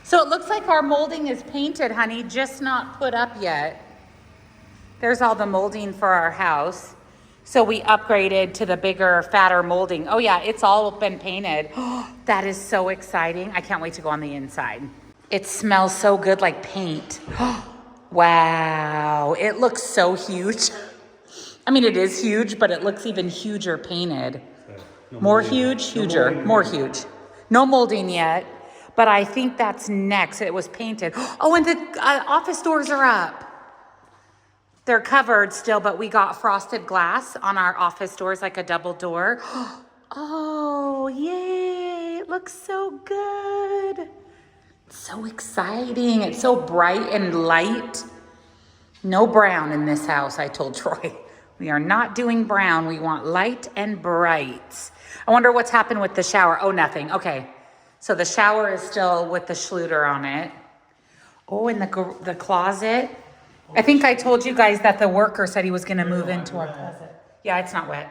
So it looks like our molding is painted, honey, just not put up yet. There's all the molding for our house. So we upgraded to the bigger, fatter molding. Oh yeah, it's all been painted. Oh, that is so exciting. I can't wait to go on the inside. It smells so good, like paint. Wow, it looks so huge. I mean, it is huge, but it looks even huger painted. More huge, huger, more huge. No molding yet, but I think that's next. It was painted. Oh, and the office doors are up. They're covered still, but we got frosted glass on our office doors, like a double door. Oh, yay, it looks so good. So exciting. It's so bright and light. No brown in this house, I told Troy. We are not doing brown. We want light and bright. I wonder what's happened with the shower. Oh, nothing. Okay. So the shower is still with the Schluter on it. Oh, and the closet. I think I told you guys that the worker said he was going to move into our closet. Yeah, it's not wet.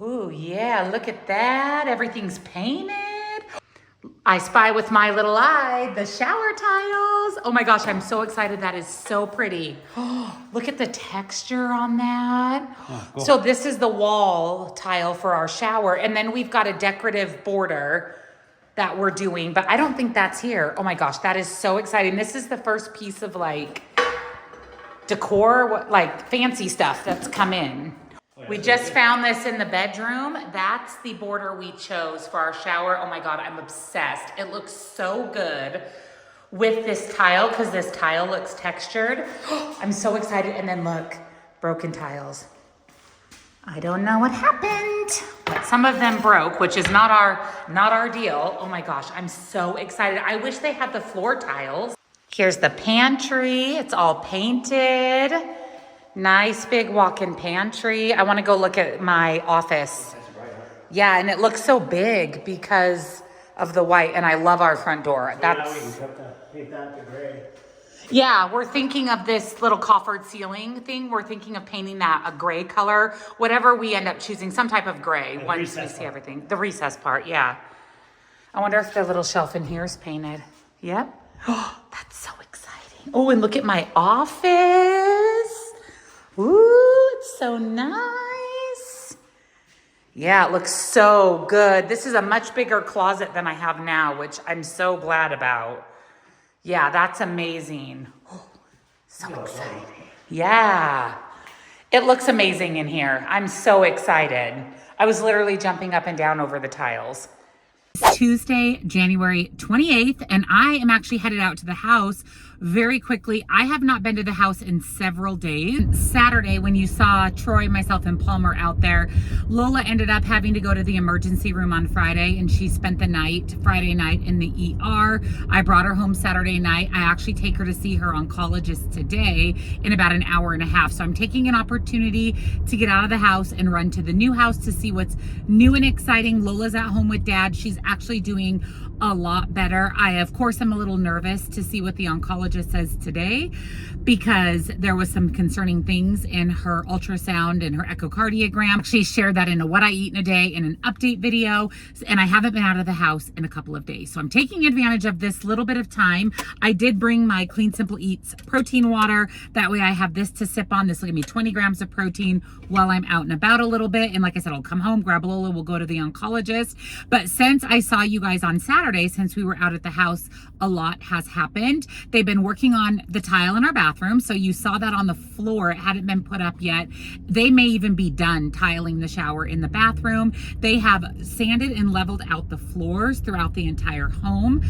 Ooh, yeah, look at that. Everything's painted. I spy with my little eye the shower tiles. Oh my gosh, I'm so excited. That is so pretty. Oh, look at the texture on that. Oh, cool. So this is the wall tile for our shower. And then we've got a decorative border that we're doing, but I don't think that's here. Oh my gosh, that is so exciting. This is the first piece of like decor, like fancy stuff that's come in. We just found this in the bedroom. That's the border we chose for our shower. Oh my God, I'm obsessed. It looks so good with this tile because this tile looks textured. I'm so excited. And then look, broken tiles. I don't know what happened, but some of them broke, which is not our deal. Oh my gosh, I'm so excited. I wish they had the floor tiles. Here's the pantry. It's all painted. Nice big walk-in pantry. I want to go look at my office. Yeah, and it looks so big because of the white, and I love our front door. That's yeah, we're thinking of this little coffered ceiling thing. We're thinking of painting that a gray color, whatever we end up choosing, some type of gray once we see everything. The recess part, yeah. I wonder if the little shelf in here is painted. Yep. Oh, that's so exciting. Oh, and look at my office. Ooh, it's so nice. Yeah, it looks so good. This is a much bigger closet than I have now, which I'm so glad about. Yeah, that's amazing. Oh, so exciting. Yeah, it looks amazing in here. I'm so excited. I was literally jumping up and down over the tiles. Tuesday, January 28th, and I am actually headed out to the house very quickly. I have not been to the house in several days. Saturday, when you saw Troy, myself, and Palmer out there, Lola ended up having to go to the emergency room on Friday, and she spent the night, Friday night, in the ER. I brought her home Saturday night. I actually take her to see her oncologist today in about an hour and a half. So I'm taking an opportunity to get out of the house and run to the new house to see what's new and exciting. Lola's at home with Dad. She's actually doing a lot better. I, of course, am a little nervous to see what the oncologist says today because there was some concerning things in her ultrasound and her echocardiogram. She shared that in a What I Eat in a Day in an update video, and I haven't been out of the house in a couple of days. So I'm taking advantage of this little bit of time. I did bring my Clean Simple Eats protein water. That way I have this to sip on. This will give me 20 grams of protein while I'm out and about a little bit. And like I said, I'll come home, grab Lola, we'll go to the oncologist. But since I saw you guys on Saturday, since we were out at the house, a lot has happened. They've been working on the tile in our bathroom. So you saw that on the floor. It hadn't been put up yet. They may even be done tiling the shower in the bathroom. They have sanded and leveled out the floors throughout the entire home.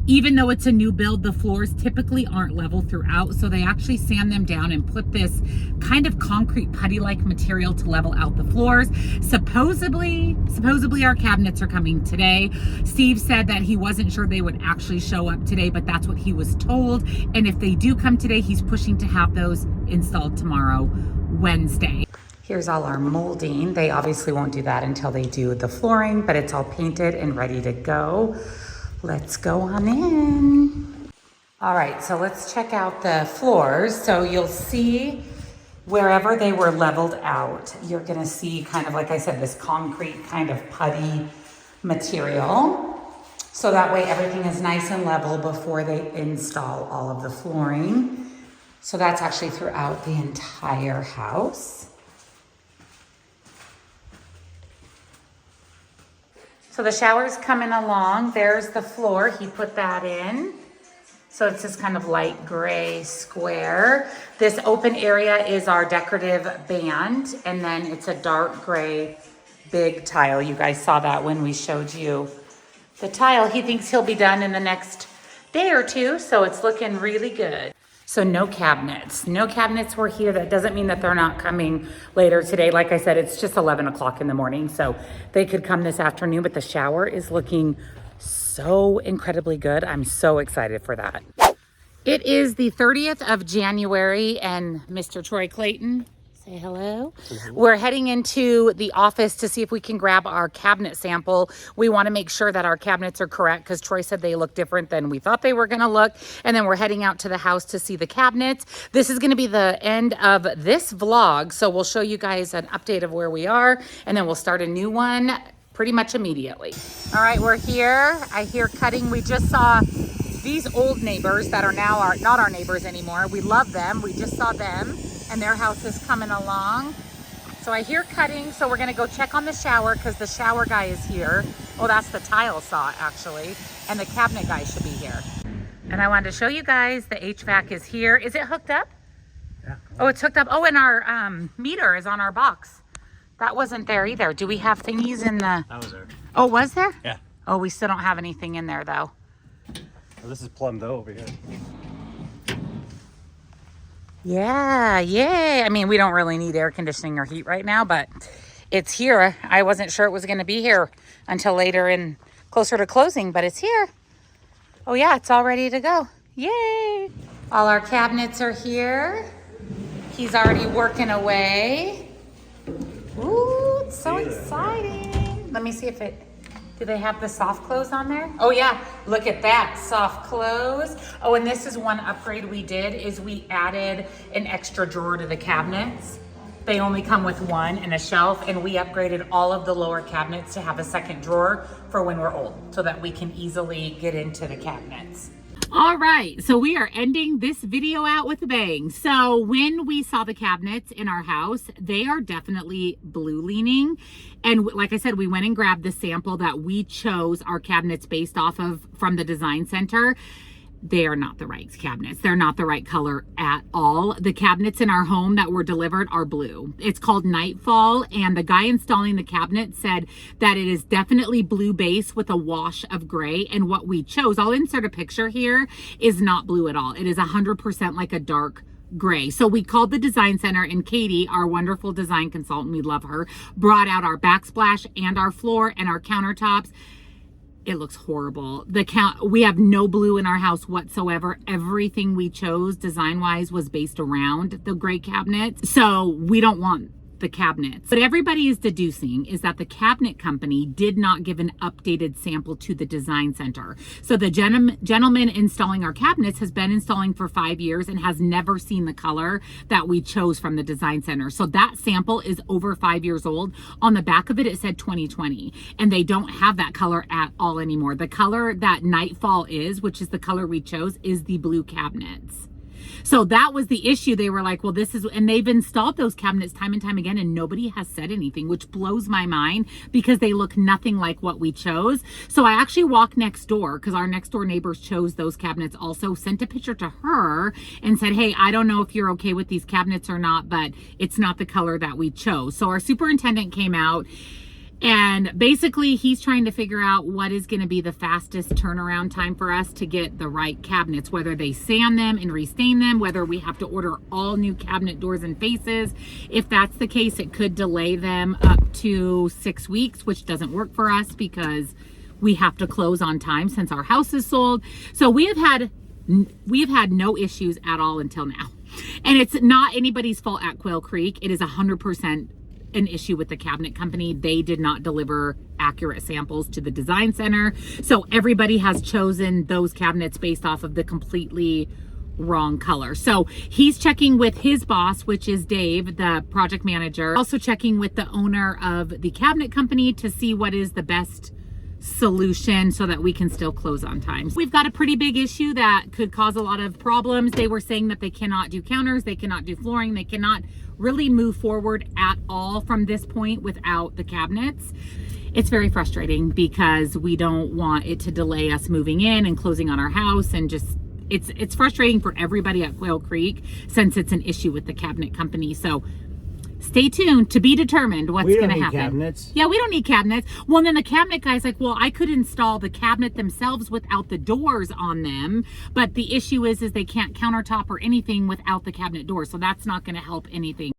Even though it's a new build, the floors typically aren't level throughout. So they actually sand them down and put this kind of concrete putty-like material to level out the floors. Supposedly our cabinets are coming today. Steve said that he wasn't sure they would actually show up today, but that's what he was told. And if they do come today, he's pushing to have those installed tomorrow, Wednesday. Here's all our molding. They obviously won't do that until they do the flooring, but it's all painted and ready to go. Let's go on in. All right, so let's check out the floors. So you'll see wherever they were leveled out, you're gonna see kind of, like I said, this concrete kind of putty material. So that way everything is nice and level before they install all of the flooring. So that's actually throughout the entire house. So the shower's coming along. There's the floor. He put that in. So it's this kind of light gray square. This open area is our decorative band, and then it's a dark gray big tile. You guys saw that when we showed you the tile. He thinks he'll be done in the next day or two, so it's looking really good. So no cabinets. No cabinets were here. That doesn't mean that they're not coming later today. Like I said, it's just 11 o'clock in the morning, so they could come this afternoon, but the shower is looking so incredibly good. I'm so excited for that. It is the 30th of January, and Mr. Troy Clayton, say hello. We're heading into the office to see if we can grab our cabinet sample. We want to make sure that our cabinets are correct because Troy said they look different than we thought they were going to look. And then we're heading out to the house to see the cabinets. This is going to be the end of this vlog, so we'll show you guys an update of where we are, and then we'll start a new one pretty much immediately. All right, we're here. I hear cutting. We just saw these old neighbors that are now not our neighbors anymore. We love them. We just saw them, and their house is coming along. So I hear cutting, so we're gonna go check on the shower because the shower guy is here. Oh, that's the tile saw actually, and the cabinet guy should be here. And I wanted to show you guys the HVAC is here. Is it hooked up? Yeah. Oh, it's hooked up. Oh, and our meter is on our box. That wasn't there either. Do we have thingies in the... That was there. Oh, was there? Yeah. Oh, we still don't have anything in there though. Well, this is plumbed though over here. Yeah, yay. I mean, we don't really need air conditioning or heat right now, but it's here. I wasn't sure it was going to be here until later and closer to closing, but it's here. Oh yeah, it's all ready to go. Yay. All our cabinets are here. He's already working away. Ooh, it's so exciting. Let me see if do they have the soft close on there? Oh yeah, look at that, soft close. Oh, and this is one upgrade we did, is we added an extra drawer to the cabinets. They only come with one and a shelf, and we upgraded all of the lower cabinets to have a second drawer for when we're old, so that we can easily get into the cabinets. All right, so we are ending this video out with a bang. So when we saw the cabinets in our house, they are definitely blue leaning. And like I said, we went and grabbed the sample that we chose our cabinets based off of from the design center. They are not the right cabinets. They're not the right color at all. The cabinets in our home that were delivered are blue. It's called Nightfall, and the guy installing the cabinet said that it is definitely blue base with a wash of gray, and what we chose, I'll insert a picture here, is not blue at all. It is 100% like a dark gray. So we called the design center, and Katie, our wonderful design consultant, we love her, brought out our backsplash and our floor and our countertops. It looks horrible. We have no blue in our house whatsoever. Everything we chose design-wise was based around the gray cabinets. So we don't want the cabinets. What everybody is deducing is that the cabinet company did not give an updated sample to the design center. So the gentleman installing our cabinets has been installing for 5 years and has never seen the color that we chose from the design center. So that sample is over 5 years old. On the back of it, it said 2020, and they don't have that color at all anymore. The color that Nightfall is, which is the color we chose, is the blue cabinets. So that was the issue. They were like, well, this is, and they've installed those cabinets time and time again, and nobody has said anything, which blows my mind because they look nothing like what we chose. So I actually walked next door because our next door neighbors chose those cabinets also, sent a picture to her and said, hey, I don't know if you're okay with these cabinets or not, but it's not the color that we chose. So our superintendent came out, and basically he's trying to figure out what is going to be the fastest turnaround time for us to get the right cabinets, whether they sand them and restain them, whether we have to order all new cabinet doors and faces. If that's the case, it could delay them up to 6 weeks, which doesn't work for us because we have to close on time since our house is sold. So we have had no issues at all until now. And it's not anybody's fault at Quail Creek. It is 100% an issue with the cabinet company. They did not deliver accurate samples to the design center. So everybody has chosen those cabinets based off of the completely wrong color. So he's checking with his boss, which is Dave, the project manager, also checking with the owner of the cabinet company to see what is the best solution so that we can still close on time. We've got a pretty big issue that could cause a lot of problems. They were saying that they cannot do counters, they cannot do flooring, they cannot really move forward at all from this point without the cabinets. it's very frustrating because we don't want it to delay us moving in and closing on our house, and just it's frustrating for everybody at Quail Creek since it's an issue with the cabinet company. So stay tuned, to be determined what's going to happen. Cabinets. Yeah, we don't need cabinets. Well, then the cabinet guy's like, well, I could install the cabinet themselves without the doors on them, but the issue is they can't countertop or anything without the cabinet door, so that's not going to help anything.